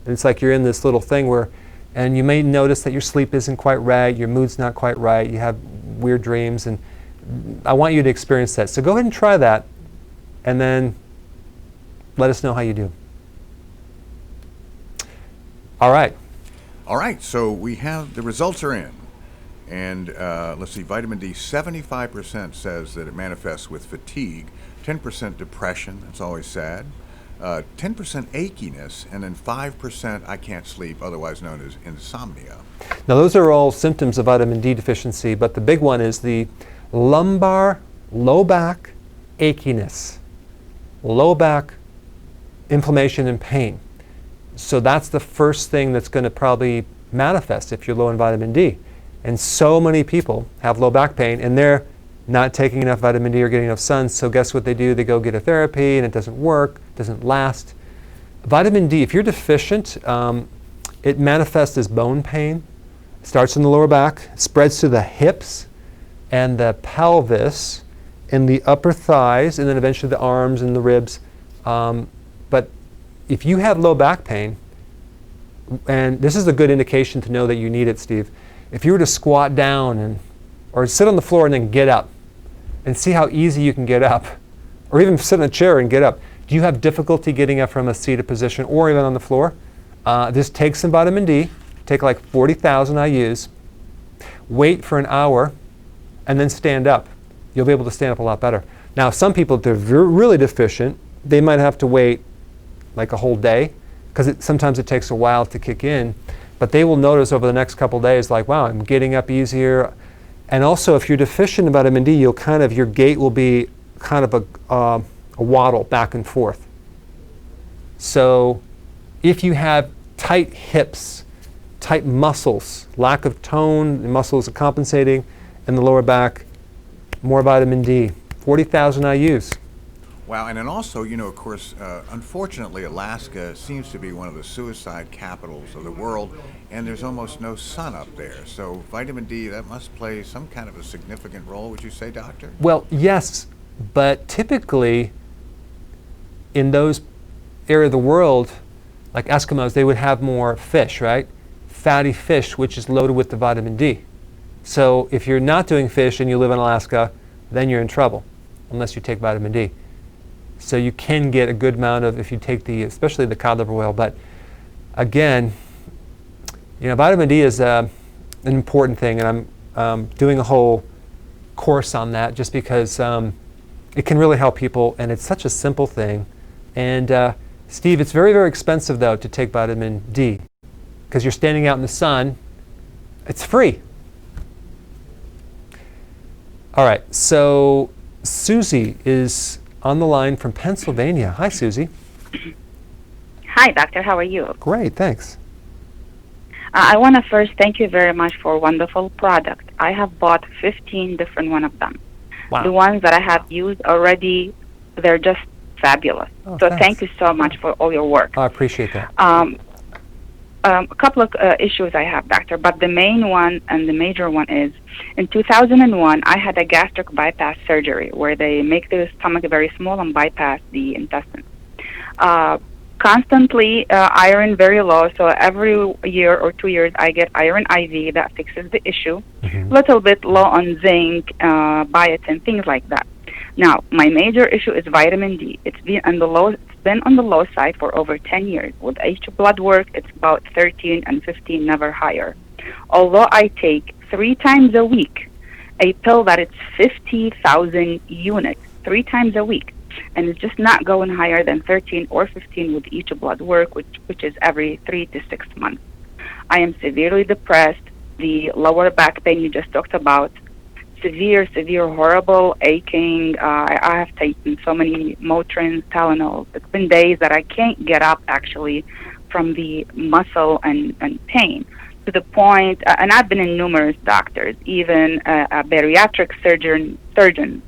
[SPEAKER 1] and it's like you're in this little thing where. And you may notice that your sleep isn't quite right, your mood's not quite right, you have weird dreams, and I want you to experience that. So go ahead and try that, and then let us know how you do. All right.
[SPEAKER 5] All right, so we have, the results are in. And let's see, vitamin D, 75% says that it manifests with fatigue, 10% depression, that's always sad. 10% achiness, and then 5% I can't sleep, otherwise known as insomnia.
[SPEAKER 1] Now those are all symptoms of vitamin D deficiency, but the big one is the lumbar, low back achiness, low back inflammation and pain. So that's the first thing that's going to probably manifest if you're low in vitamin D. And so many people have low back pain, and they're not taking enough vitamin D or getting enough sun, so guess what they do? They go get a therapy and it doesn't work, doesn't last. Vitamin D, if you're deficient, it manifests as bone pain. Starts in the lower back, spreads to the hips and the pelvis and the upper thighs, and then eventually the arms and the ribs. But if you have low back pain, and this is a good indication to know that you need it, Steve, if you were to squat down or sit on the floor and then get up, and see how easy you can get up, or even sit in a chair and get up. Do you have difficulty getting up from a seated position or even on the floor? Just take some vitamin D, take like 40,000 IUs, wait for an hour, and then stand up. You'll be able to stand up a lot better. Now, some people, if they're really deficient, they might have to wait like a whole day, because sometimes it takes a while to kick in, but they will notice over the next couple days, like, wow, I'm getting up easier. And also, if you're deficient in vitamin D, your gait will be kind of a waddle back and forth. So if you have tight hips, tight muscles, lack of tone, the muscles are compensating, in the lower back, more vitamin D, 40,000 IUs.
[SPEAKER 5] Wow, and then also, of course, unfortunately, Alaska seems to be one of the suicide capitals of the world, and there's almost no sun up there. So vitamin D, that must play some kind of a significant role, would you say, doctor?
[SPEAKER 1] Well, yes, but typically in those areas of the world, like Eskimos, they would have more fish, right? Fatty fish, which is loaded with the vitamin D. So if you're not doing fish and you live in Alaska, then you're in trouble, unless you take vitamin D. So you can get a good amount of, if you take especially the cod liver oil. But again, vitamin D is an important thing, and I'm doing a whole course on that just because it can really help people, and it's such a simple thing. And Steve, it's very, very expensive though to take vitamin D, because you're standing out in the sun. It's free. All right, so Susie is on the line from Pennsylvania. Hi, Susie.
[SPEAKER 12] Hi, doctor. How are you?
[SPEAKER 1] Great, thanks.
[SPEAKER 12] I want to first thank you very much for a wonderful product. I have bought 15 different one of them.
[SPEAKER 1] Wow.
[SPEAKER 12] The ones that I have used already, they're just fabulous.
[SPEAKER 1] Oh,
[SPEAKER 12] so
[SPEAKER 1] thanks.
[SPEAKER 12] thank you so much for all your work.
[SPEAKER 1] I appreciate that.
[SPEAKER 12] A couple of issues I have, doctor, but the main one and the major one is, in 2001, I had a gastric bypass surgery where they make the stomach very small and bypass the intestine. Constantly iron very low, so every year or 2 years I get iron IV that fixes the issue. Little bit low on zinc, biotin, things like that. Now, my major issue is vitamin D. It's been on the low side for over 10 years. With each blood work, it's about 13 and 15, never higher. Although I take 3 times a week a pill that it's 50,000 units, 3 times a week, and it's just not going higher than 13 or 15 with each blood work, which is every 3 to 6 months. I am severely depressed. The lower back pain you just talked about, severe, horrible aching. I have taken so many Motrins, Tylenol. It's been days that I can't get up, actually, from the muscle and pain, to the point, and I've been in numerous doctors, even a bariatric surgeon,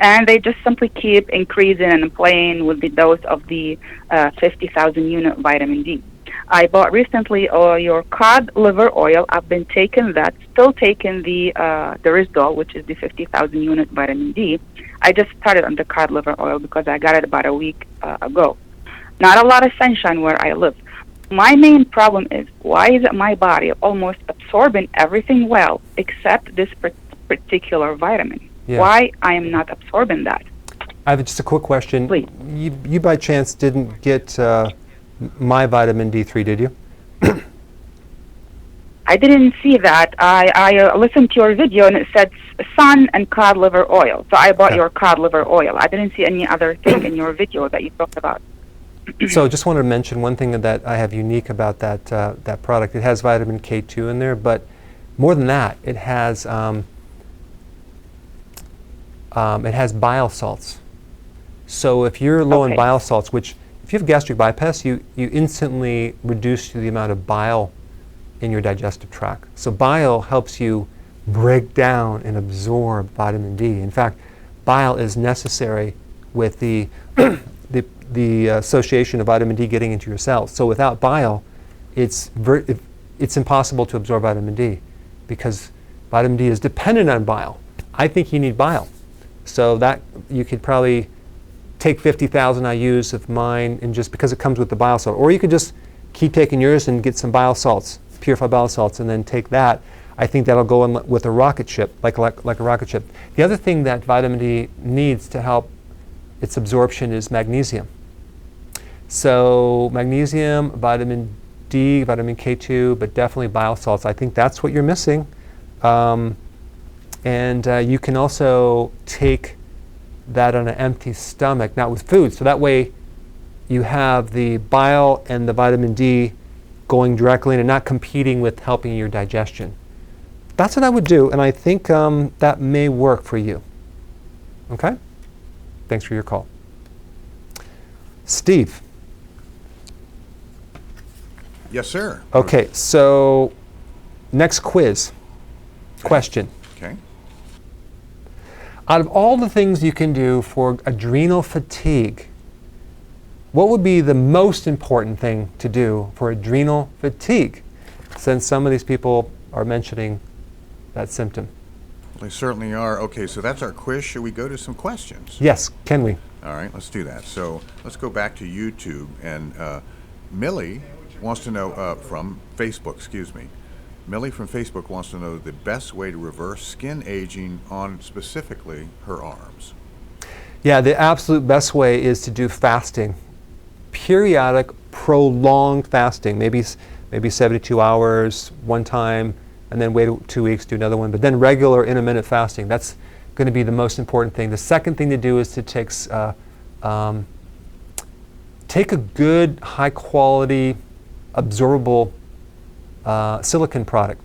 [SPEAKER 12] and they just simply keep increasing and playing with the dose of the 50,000 unit vitamin D. I bought recently your cod liver oil. I've been taking that, still taking the Risdol, which is the 50,000 unit vitamin D. I just started on the cod liver oil because I got it about a week ago. Not a lot of sunshine where I live. My main problem is, why is my body almost absorbing everything well except this particular vitamin?
[SPEAKER 1] Yeah.
[SPEAKER 12] Why I am not absorbing that?
[SPEAKER 1] I have just a quick question.
[SPEAKER 12] Please.
[SPEAKER 1] You by chance didn't get my vitamin D3, did you?
[SPEAKER 12] I didn't see that. I listened to your video and it said sun and cod liver oil. So I bought your cod liver oil. I didn't see any other thing in your video that you talked about.
[SPEAKER 1] So just wanted to mention one thing that I have unique about that product. It has vitamin K2 in there, but more than that, it has bile salts. So if you're low in bile salts, which if you have gastric bypass, you instantly reduce the amount of bile in your digestive tract. So bile helps you break down and absorb vitamin D. In fact, bile is necessary with the association of vitamin D getting into your cells. So without bile, it's impossible to absorb vitamin D because vitamin D is dependent on bile. I think you need bile. So that you could probably take 50,000 IUs of mine and just because it comes with the bile salt. Or you could just keep taking yours and get some bile salts, purified bile salts, and then take that. I think that'll go in with a rocket ship, like a rocket ship. The other thing that vitamin D needs to help its absorption is magnesium. So magnesium, vitamin D, vitamin K2, but definitely bile salts. I think that's what you're missing. And you can also take that on an empty stomach, not with food. So that way you have the bile and the vitamin D going directly in and not competing with helping your digestion. That's what I would do, and I think that may work for you. Okay? Thanks for your call. Steve.
[SPEAKER 5] Yes, sir.
[SPEAKER 1] Okay, so next quiz. Question.
[SPEAKER 5] Okay.
[SPEAKER 1] Out of all the things you can do for adrenal fatigue, what would be the most important thing to do for adrenal fatigue? Since some of these people are mentioning that symptom.
[SPEAKER 5] Well, they certainly are. Okay, so that's our quiz. Should we go to some questions?
[SPEAKER 1] Yes, can we?
[SPEAKER 5] All right, let's do that. So let's go back to YouTube. And Millie wants to know, from Facebook, excuse me. Millie from Facebook wants to know the best way to reverse skin aging on specifically her arms.
[SPEAKER 1] Yeah, the absolute best way is to do fasting. Periodic, prolonged fasting, maybe 72 hours one time, and then wait 2 weeks, do another one, but then regular intermittent fasting. That's going to be the most important thing. The second thing to do is to take a good, high-quality, absorbable silicone product.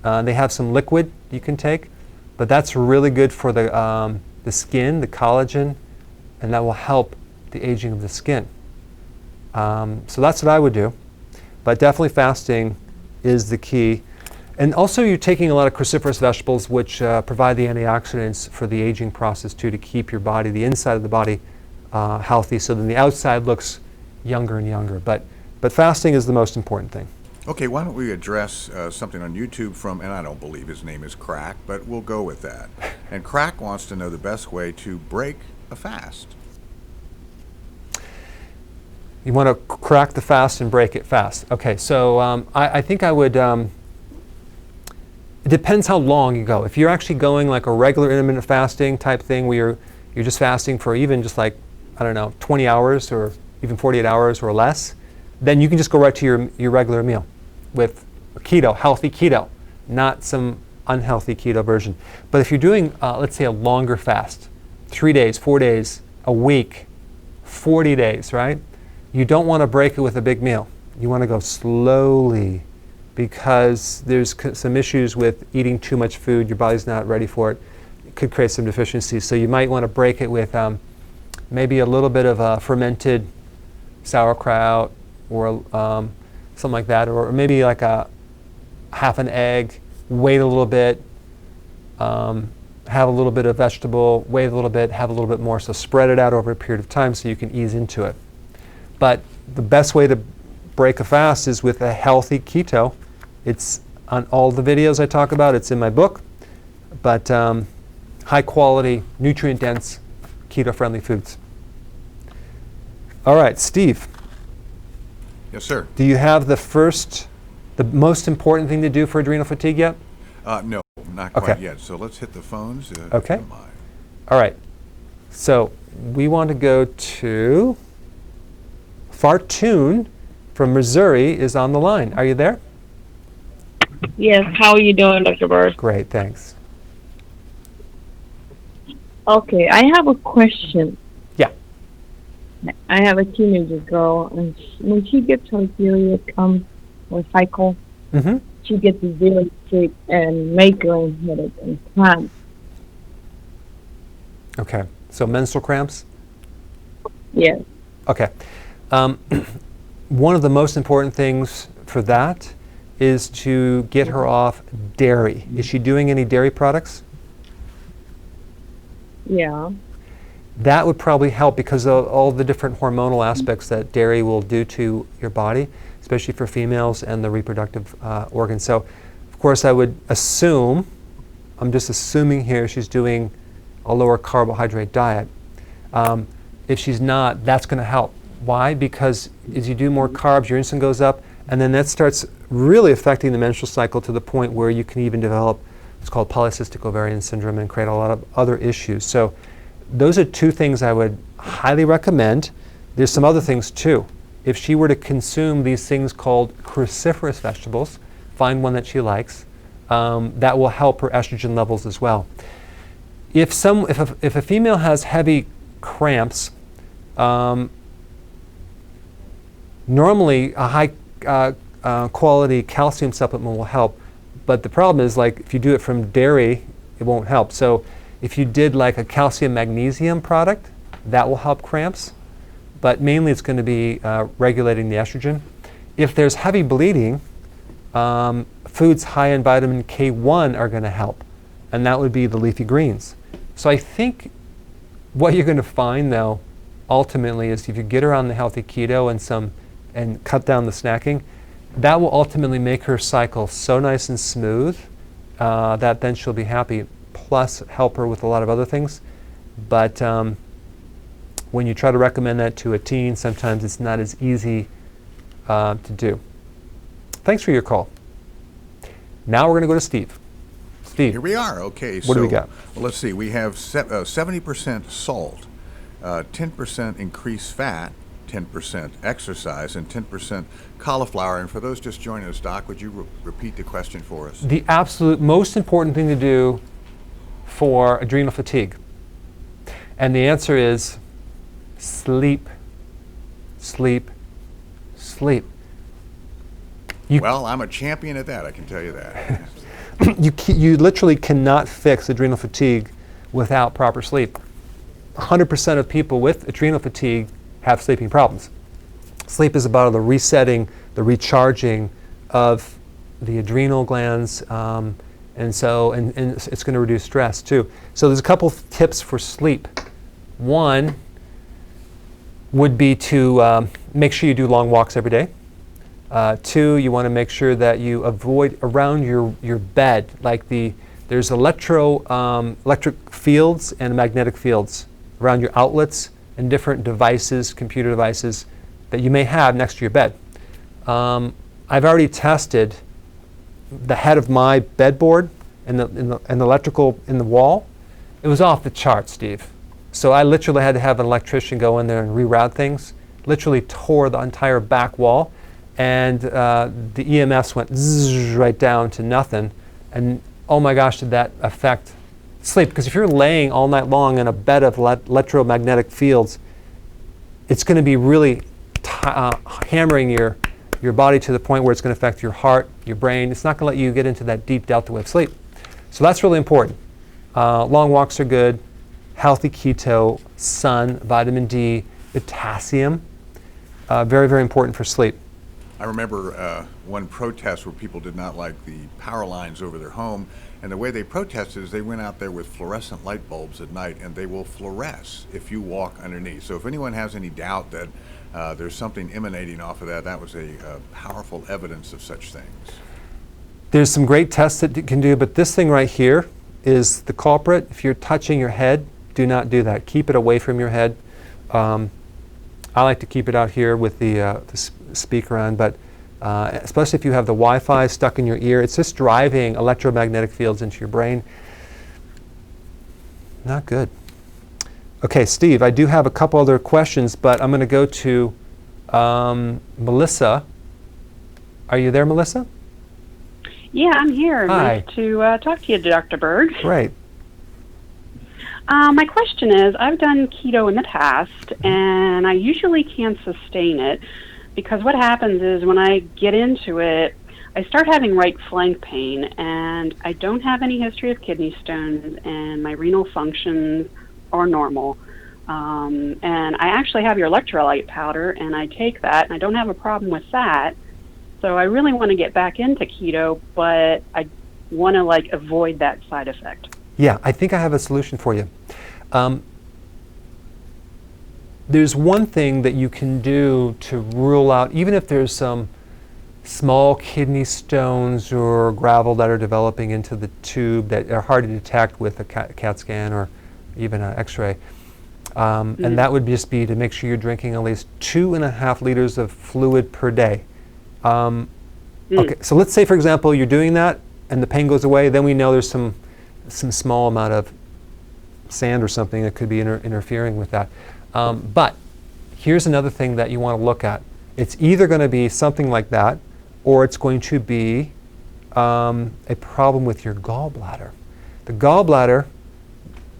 [SPEAKER 1] They have some liquid you can take, but that's really good for the skin, the collagen, and that will help the aging of the skin. So that's what I would do, but definitely fasting is the key. And also you're taking a lot of cruciferous vegetables which provide the antioxidants for the aging process too, to keep your body, the inside of the body, healthy, so then the outside looks younger and younger. But fasting is the most important thing.
[SPEAKER 5] Okay, why don't we address something on YouTube from, and I don't believe his name is Crack, but we'll go with that. And Crack wants to know the best way to break a fast.
[SPEAKER 1] You want to crack the fast and break it fast. Okay, so I think I would, it depends how long you go. If you're actually going like a regular intermittent fasting type thing where you're just fasting for even just like, I don't know, 20 hours or even 48 hours or less, then you can just go right to your regular meal with keto, healthy keto, not some unhealthy keto version. But if you're doing, let's say, a longer fast, 3 days, 4 days, a week, 40 days, right? You don't want to break it with a big meal. You want to go slowly because there's some issues with eating too much food. Your body's not ready for it. It could create some deficiencies. So you might want to break it with maybe a little bit of fermented sauerkraut or something like that, or maybe like a half an egg, wait a little bit, have a little bit of vegetable, wait a little bit, have a little bit more. So spread it out over a period of time so you can ease into it. But the best way to break a fast is with a healthy keto. It's on all the videos I talk about. It's in my book. But high quality, nutrient dense, keto friendly foods. All right, Steve.
[SPEAKER 5] Yes, sir.
[SPEAKER 1] Do you have the most important thing to do for adrenal fatigue yet?
[SPEAKER 5] No, not quite yet. So let's hit the phones.
[SPEAKER 1] Okay. All right. So we want to go to Fartun from Missouri is on the line. Are you there?
[SPEAKER 13] Yes. How are you doing, Dr. Berg?
[SPEAKER 1] Great, thanks.
[SPEAKER 13] Okay, I have a question.
[SPEAKER 1] Yeah.
[SPEAKER 13] I have a teenager girl, and when she gets her period or cycle, she gets very sick and migraine headache and cramps.
[SPEAKER 1] Okay, so menstrual cramps?
[SPEAKER 13] Yes.
[SPEAKER 1] Okay. One of the most important things for that is to get her off dairy. Is she doing any dairy products?
[SPEAKER 13] Yeah.
[SPEAKER 1] that would probably help because of all the different hormonal aspects that dairy will do to your body, especially for females and the reproductive organs. So, of course, I would assume, I'm just assuming here, she's doing a lower carbohydrate diet. If she's not, that's going to help. Why? Because as you do more carbs, your insulin goes up, and then that starts really affecting the menstrual cycle to the point where you can even develop what's called polycystic ovarian syndrome and create a lot of other issues. So those are two things I would highly recommend. There's some other things too. If she were to consume these things called cruciferous vegetables, find one that she likes, that will help her estrogen levels as well. If a female has heavy cramps, normally a high quality calcium supplement will help, but the problem is, like, if you do it from dairy, it won't help. So if you did like a calcium magnesium product, that will help cramps, but mainly it's going to be regulating the estrogen. If there's heavy bleeding, foods high in vitamin K1 are going to help, and that would be the leafy greens. So I think what you're going to find, though, ultimately, is if you get her on the healthy keto and cut down the snacking, that will ultimately make her cycle so nice and smooth that then she'll be happy, plus help her with a lot of other things. But when you try to recommend that to a teen, sometimes it's not as easy to do. Thanks for your call. Now we're going to go to Steve. Steve.
[SPEAKER 5] Here we are. Okay.
[SPEAKER 1] What do we got?
[SPEAKER 5] Well, let's see. We have 70% salt, 10% increased fat, 10% exercise, and 10% cauliflower. And for those just joining us, Doc, would you repeat the question for us?
[SPEAKER 1] The absolute most important thing to do for adrenal fatigue. And the answer is sleep, sleep, sleep.
[SPEAKER 5] Well, I'm a champion at that, I can tell you that.
[SPEAKER 1] You literally cannot fix adrenal fatigue without proper sleep. 100% of people with adrenal fatigue have sleeping problems. Sleep is about the resetting, the recharging of the adrenal glands, and it's going to reduce stress too. So there's a couple of tips for sleep. One would be to make sure you do long walks every day. Two, you want to make sure that you avoid around your bed, like there's electric fields and magnetic fields around your outlets and different devices, computer devices that you may have next to your bed. I've already tested the head of my bedboard and the electrical in the wall. It was off the charts, Steve. So I literally had to have an electrician go in there and reroute things. Literally tore the entire back wall. And the EMFs went zzz right down to nothing. And oh my gosh, did that affect sleep? Because if you're laying all night long in a bed of electromagnetic fields, it's going to be really hammering your body to the point where it's going to affect your heart, your brain. It's not going to let you get into that deep delta wave sleep. So that's really important. Long walks are good. Healthy keto, sun, vitamin D, potassium, very, very important for sleep.
[SPEAKER 5] I remember one protest where people did not like the power lines over their home, and the way they protested is they went out there with fluorescent light bulbs at night, and they will fluoresce if you walk underneath. So if anyone has any doubt that there's something emanating off of that, that was a powerful evidence of such things.
[SPEAKER 1] There's some great tests that you can do, but this thing right here is the culprit. If you're touching your head, do not do that. Keep it away from your head. I like to keep it out here with the speaker on, but especially if you have the Wi-Fi stuck in your ear, it's just driving electromagnetic fields into your brain. Not good. Okay, Steve, I do have a couple other questions, but I'm going to go to Melissa. Are you there, Melissa?
[SPEAKER 14] Yeah, I'm here.
[SPEAKER 1] Hi.
[SPEAKER 14] Nice to talk to you, Dr. Berg.
[SPEAKER 1] Great.
[SPEAKER 14] My question is, I've done keto in the past, and I usually can't sustain it because what happens is when I get into it, I start having right flank pain, and I don't have any history of kidney stones, and my renal functions are normal. And I actually have your electrolyte powder, and I take that, and I don't have a problem with that. So I really want to get back into keto, but I want to avoid that side effect.
[SPEAKER 1] Yeah, I think I have a solution for you. there's one thing that you can do to rule out, even if there's some small kidney stones or gravel that are developing into the tube that are hard to detect with a CAT scan or even an x-ray. And that would just be to make sure you're drinking at least 2.5 liters of fluid per day. Okay, so let's say, for example, you're doing that and the pain goes away, then we know there's some small amount of sand or something that could be interfering with that. But here's another thing that you want to look at. It's either going to be something like that, or it's going to be a problem with your gallbladder. The gallbladder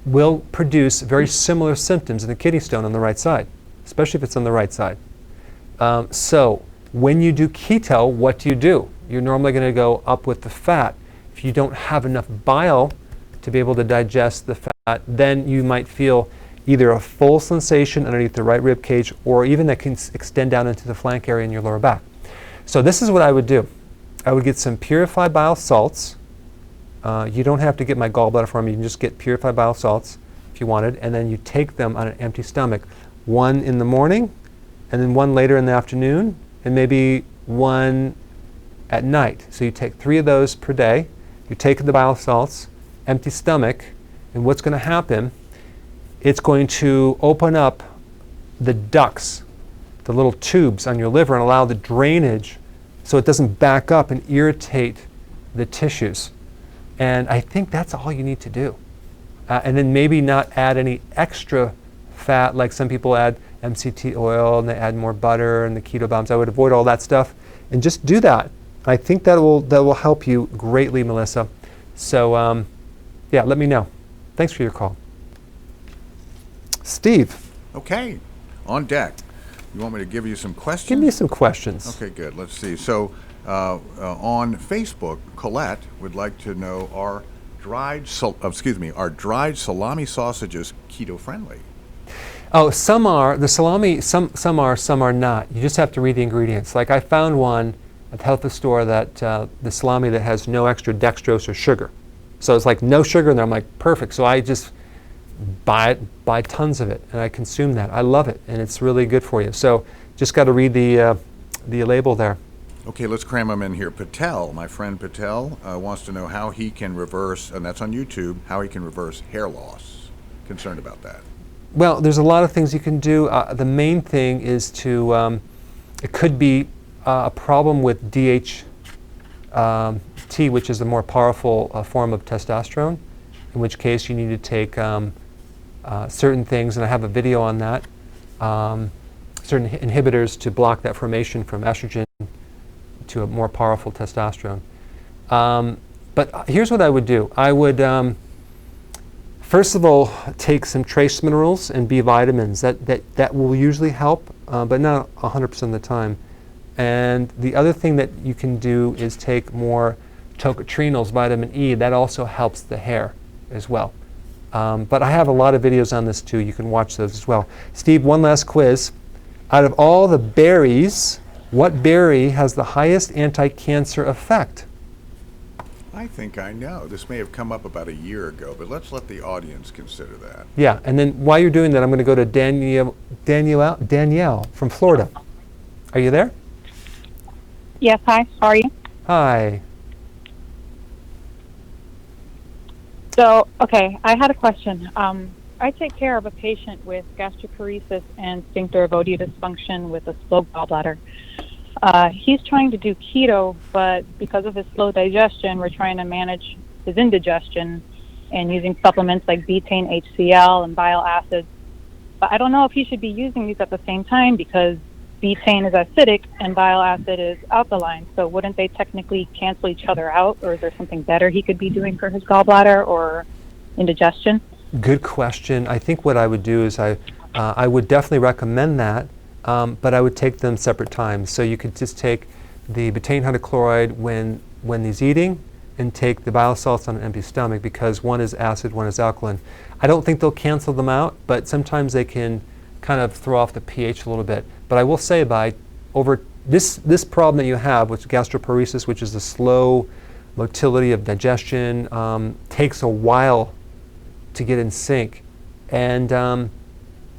[SPEAKER 1] will produce very similar symptoms in the kidney stone on the right side, especially if it's on the right side. So when you do keto, what do? You're normally going to go up with the fat. If you don't have enough bile to be able to digest the fat, then you might feel either a full sensation underneath the right rib cage, or even that can extend down into the flank area in your lower back. So this is what I would do. I would get some purified bile salts. You don't have to get my gallbladder from me. You can just get purified bile salts if you wanted, and then you take them on an empty stomach. One in the morning, and then one later in the afternoon, and maybe one at night. So you take 3 of those per day. You take the bile salts, empty stomach, and what's going to happen, it's going to open up the ducts, the little tubes on your liver, and allow the drainage so it doesn't back up and irritate the tissues. And I think that's all you need to do. And then maybe not add any extra fat, like some people add MCT oil and they add more butter and the keto bombs. I would avoid all that stuff and just do that. I think that will help you greatly, Melissa. So yeah, let me know. Thanks for your call. Steve.
[SPEAKER 5] Okay, on deck. You want me to give you some questions?
[SPEAKER 1] Give me some questions.
[SPEAKER 5] Okay, good. Let's see. So on Facebook, Colette would like to know, are dried salami sausages keto friendly?
[SPEAKER 1] Oh, some are. The salami, some are, some are not. You just have to read the ingredients. Like I found one at the health food store that the salami that has no extra dextrose or sugar. So it's like no sugar in there. I'm like, perfect. So I just buy tons of it and I consume that. I love it and it's really good for you. So just got to read the label there.
[SPEAKER 5] Okay, let's cram them in here. Patel, my friend Patel, wants to know how he can reverse, and that's on YouTube, how he can reverse hair loss. Concerned about that.
[SPEAKER 1] Well, there's a lot of things you can do. The main thing is to, it could be a problem with DHT, which is the more powerful form of testosterone, in which case you need to take certain things, and I have a video on that, certain inhibitors to block that formation from estrogen to a more powerful testosterone. But here's what I would do. I would, first of all, take some trace minerals and B vitamins. That will usually help, but not 100% of the time. And the other thing that you can do is take more tocotrienols, vitamin E. That also helps the hair as well. But I have a lot of videos on this too. You can watch those as well. Steve, one last quiz. Out of all the berries, what berry has the highest anti-cancer effect?
[SPEAKER 5] I think I know. This may have come up about a year ago, but let's let the audience consider that.
[SPEAKER 1] Yeah, and then while you're doing that, I'm going to go to Danielle from Florida. Are you there?
[SPEAKER 15] Yes, hi. How are you?
[SPEAKER 1] Hi.
[SPEAKER 15] So, okay, I had a question. I take care of a patient with gastroparesis and sphincter of Odea dysfunction with a slow gallbladder. He's trying to do keto, but because of his slow digestion, we're trying to manage his indigestion and using supplements like betaine, HCl, and bile acids. But I don't know if he should be using these at the same time because betaine is acidic and bile acid is alkaline. So wouldn't they technically cancel each other out, or is there something better he could be doing for his gallbladder or indigestion?
[SPEAKER 1] Good question. I think what I would do is I would definitely recommend that, but I would take them separate times. So you could just take the betaine hydrochloride when he's eating and take the bile salts on an empty stomach, because one is acid, one is alkaline. I don't think they'll cancel them out, but sometimes they can kind of throw off the pH a little bit. But I will say, by over this problem that you have with gastroparesis, which is the slow motility of digestion, takes a while to get in sync. And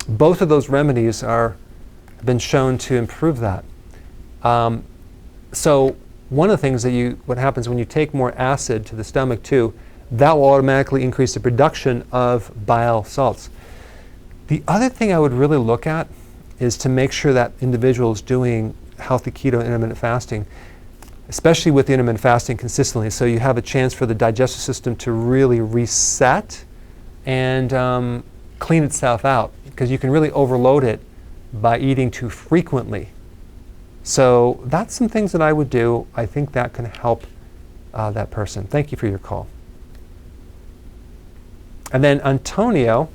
[SPEAKER 1] both of those remedies have been shown to improve that. So one of the things that what happens when you take more acid to the stomach too, that will automatically increase the production of bile salts. The other thing I would really look at is to make sure that individual is doing healthy keto and intermittent fasting, especially with the intermittent fasting consistently, so you have a chance for the digestive system to really reset and clean itself out, because you can really overload it by eating too frequently. So that's some things that I would do. I think that can help that person. Thank you for your call. And then Antonio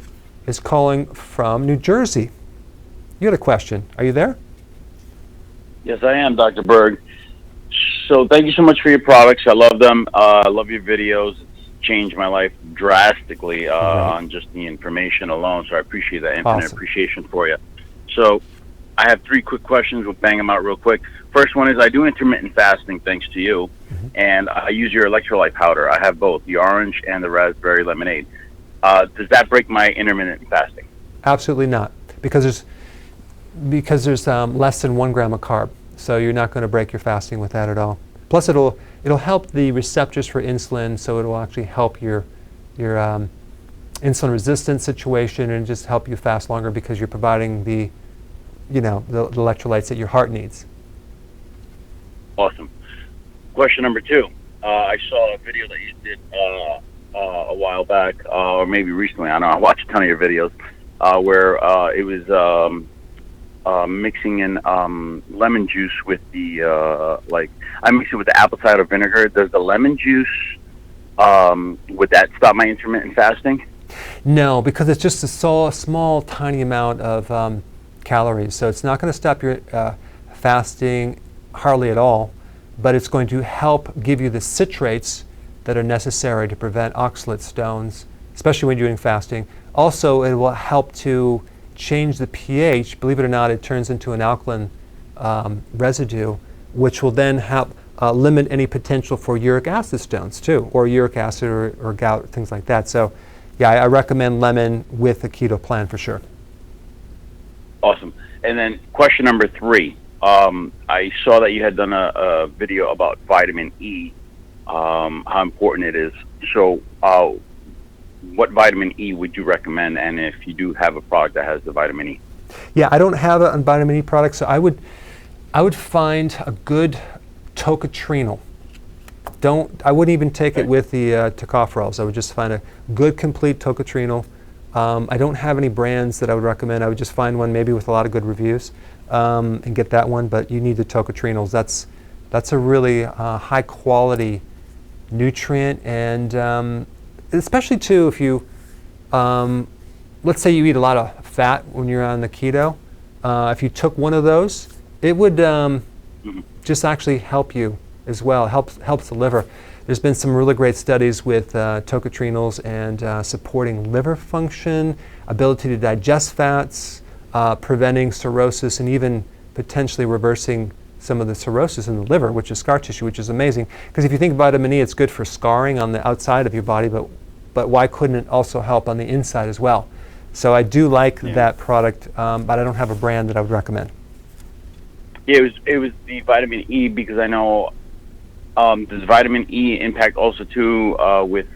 [SPEAKER 1] is calling from New Jersey. You had a question. Are you there?
[SPEAKER 16] Yes, I am, Dr. Berg. So thank you so much for your products. I love them. I love your videos. It's changed my life drastically on just the information alone. So I appreciate that. Infinite appreciation for you. So I have 3 quick questions. We'll bang them out real quick. First one is, I do intermittent fasting thanks to you, and I use your electrolyte powder. I have both, the orange and the raspberry lemonade. Does that break my intermittent fasting?
[SPEAKER 1] Absolutely not, because there's less than 1 gram of carb, so you're not going to break your fasting with that at all. Plus, it'll help the receptors for insulin, so it'll actually help your insulin resistance situation and just help you fast longer, because you're providing the electrolytes that your heart needs.
[SPEAKER 16] Awesome. Question number 2. I saw a video that you did a while back, or maybe recently. I don't know. I watched a ton of your videos where it was mixing in lemon juice with the I mix it with the apple cider vinegar. Does the lemon juice would that stop my intermittent fasting?
[SPEAKER 1] No, because it's just a small, tiny amount of calories, so it's not going to stop your fasting hardly at all, but it's going to help give you the citrates that are necessary to prevent oxalate stones, especially when you're doing fasting. Also, it will help to change the pH. Believe it or not, it turns into an alkaline residue, which will then help limit any potential for uric acid stones too, or uric acid or gout, things like that. So yeah, I recommend lemon with a keto plan for sure.
[SPEAKER 16] Awesome. And then question number 3. I saw that you had done a video about vitamin E, how important it is. So what vitamin E would you recommend, and if you do have a product that has the vitamin E?
[SPEAKER 1] Yeah, I don't have a vitamin E product, so I would find a good tocopherol. I wouldn't even take it with the tocopherols. I would just find a good complete tocopherol. I don't have any brands that I would recommend. I would just find one maybe with a lot of good reviews and get that one, but you need the tocopherols. That's a really high quality nutrient, and especially too if you, let's say you eat a lot of fat when you're on the keto, if you took one of those, it would just actually help you as well, helps the liver. There's been some really great studies with tocopherols and supporting liver function, ability to digest fats, preventing cirrhosis, and even potentially reversing some of the cirrhosis in the liver, which is scar tissue, which is amazing. Because if you think vitamin E, it's good for scarring on the outside of your body, but why couldn't it also help on the inside as well? So I do like that product, but I don't have a brand that I would recommend.
[SPEAKER 16] Yeah, it was the vitamin E, because I know, does vitamin E impact also too with,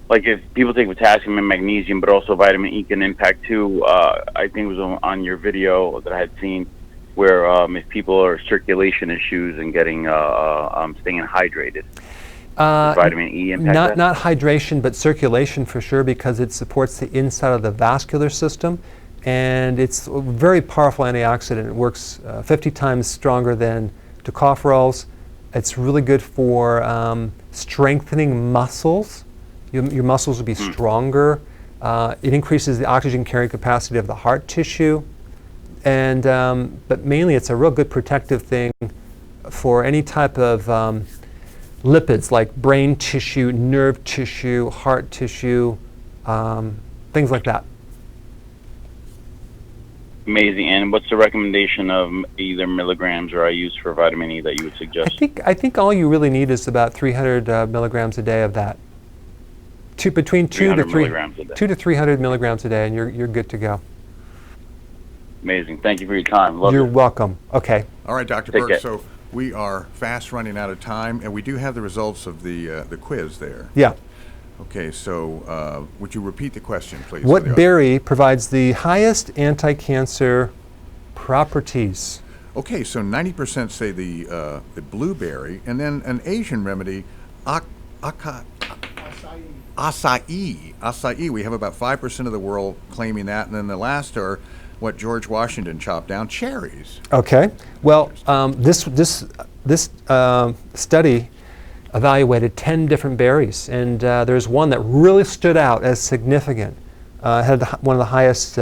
[SPEAKER 16] like if people take potassium and magnesium, but also vitamin E can impact too, I think it was on your video that I had seen, where if people are circulation issues and getting, staying hydrated. Does vitamin E impact that?
[SPEAKER 1] Not hydration, but circulation for sure, because it supports the inside of the vascular system, and it's a very powerful antioxidant. It works 50 times stronger than tocopherols. It's really good for strengthening muscles. Your muscles will be stronger. It increases the oxygen carrying capacity of the heart tissue, and but mainly it's a real good protective thing for any type of lipids like brain tissue, nerve tissue, heart tissue, things like that.
[SPEAKER 16] Amazing. And what's the recommendation of either milligrams or IUs for vitamin E that you would suggest?
[SPEAKER 1] I think all you really need is about 300 milligrams a day of that. between
[SPEAKER 16] 300 milligrams a day.
[SPEAKER 1] 2 to 300 milligrams a day, and you're good to go.
[SPEAKER 16] Amazing. Thank you for your time. Love
[SPEAKER 1] You're
[SPEAKER 16] it.
[SPEAKER 1] welcome. Okay.
[SPEAKER 5] All right, Dr.
[SPEAKER 16] Take
[SPEAKER 5] Berg,
[SPEAKER 16] care.
[SPEAKER 5] so we are fast running out of time, and we do have the results of the quiz there.
[SPEAKER 1] Yeah.
[SPEAKER 5] Okay, so would you repeat the question, please?
[SPEAKER 1] What berry provides the highest anti-cancer properties?
[SPEAKER 5] Okay, so 90% say the blueberry, and then an Asian remedy, acai. Acai. We have about 5% of the world claiming that, and then the last are what George Washington chopped down, cherries.
[SPEAKER 1] Okay. Well, this study evaluated 10 different berries, and there's one that really stood out as significant. Had one of the highest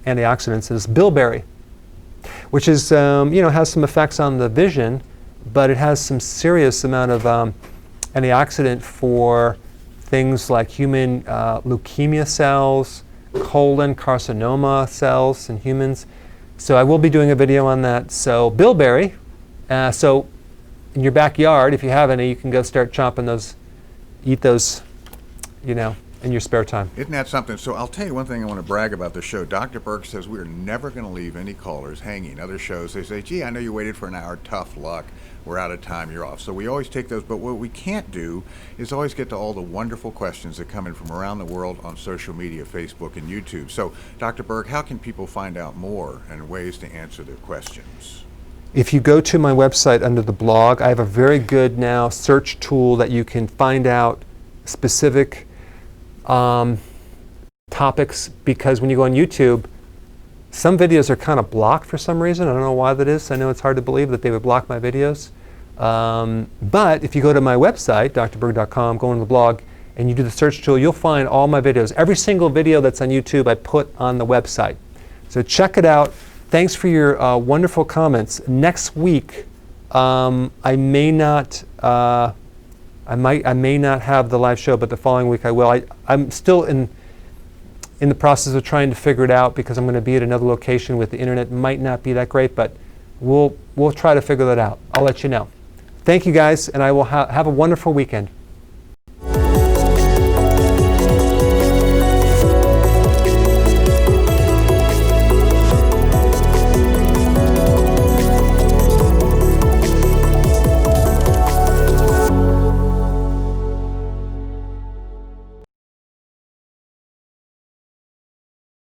[SPEAKER 1] antioxidants, is bilberry, which is has some effects on the vision, but it has some serious amount of antioxidant for things like human leukemia cells, colon carcinoma cells in humans. So I will be doing a video on that. So bilberry, so in your backyard, if you have any, you can go start chopping those, eat those, in your spare time.
[SPEAKER 5] Isn't that something? So I'll tell you one thing I want to brag about the show. Dr. Berg says we're never going to leave any callers hanging. Other shows, they say, gee, I know you waited for an hour. Tough luck. We're out of time. You're off. So we always take those. But what we can't do is always get to all the wonderful questions that come in from around the world on social media, Facebook and YouTube. So, Dr. Berg, how can people find out more and ways to answer their questions?
[SPEAKER 1] If you go to my website under the blog, I have a very good now search tool that you can find out specific topics, because when you go on YouTube, some videos are kind of blocked for some reason. I don't know why that is. I know it's hard to believe that they would block my videos. But if you go to my website, drberg.com, go on the blog, and you do the search tool, you'll find all my videos. Every single video that's on YouTube, I put on the website. So check it out. Thanks for your wonderful comments. Next week, I may not have the live show, but the following week I will. I'm still in the process of trying to figure it out, because I'm going to be at another location with the internet. Might not be that great, but we'll try to figure that out. I'll let you know. Thank you guys, and I will have a wonderful weekend.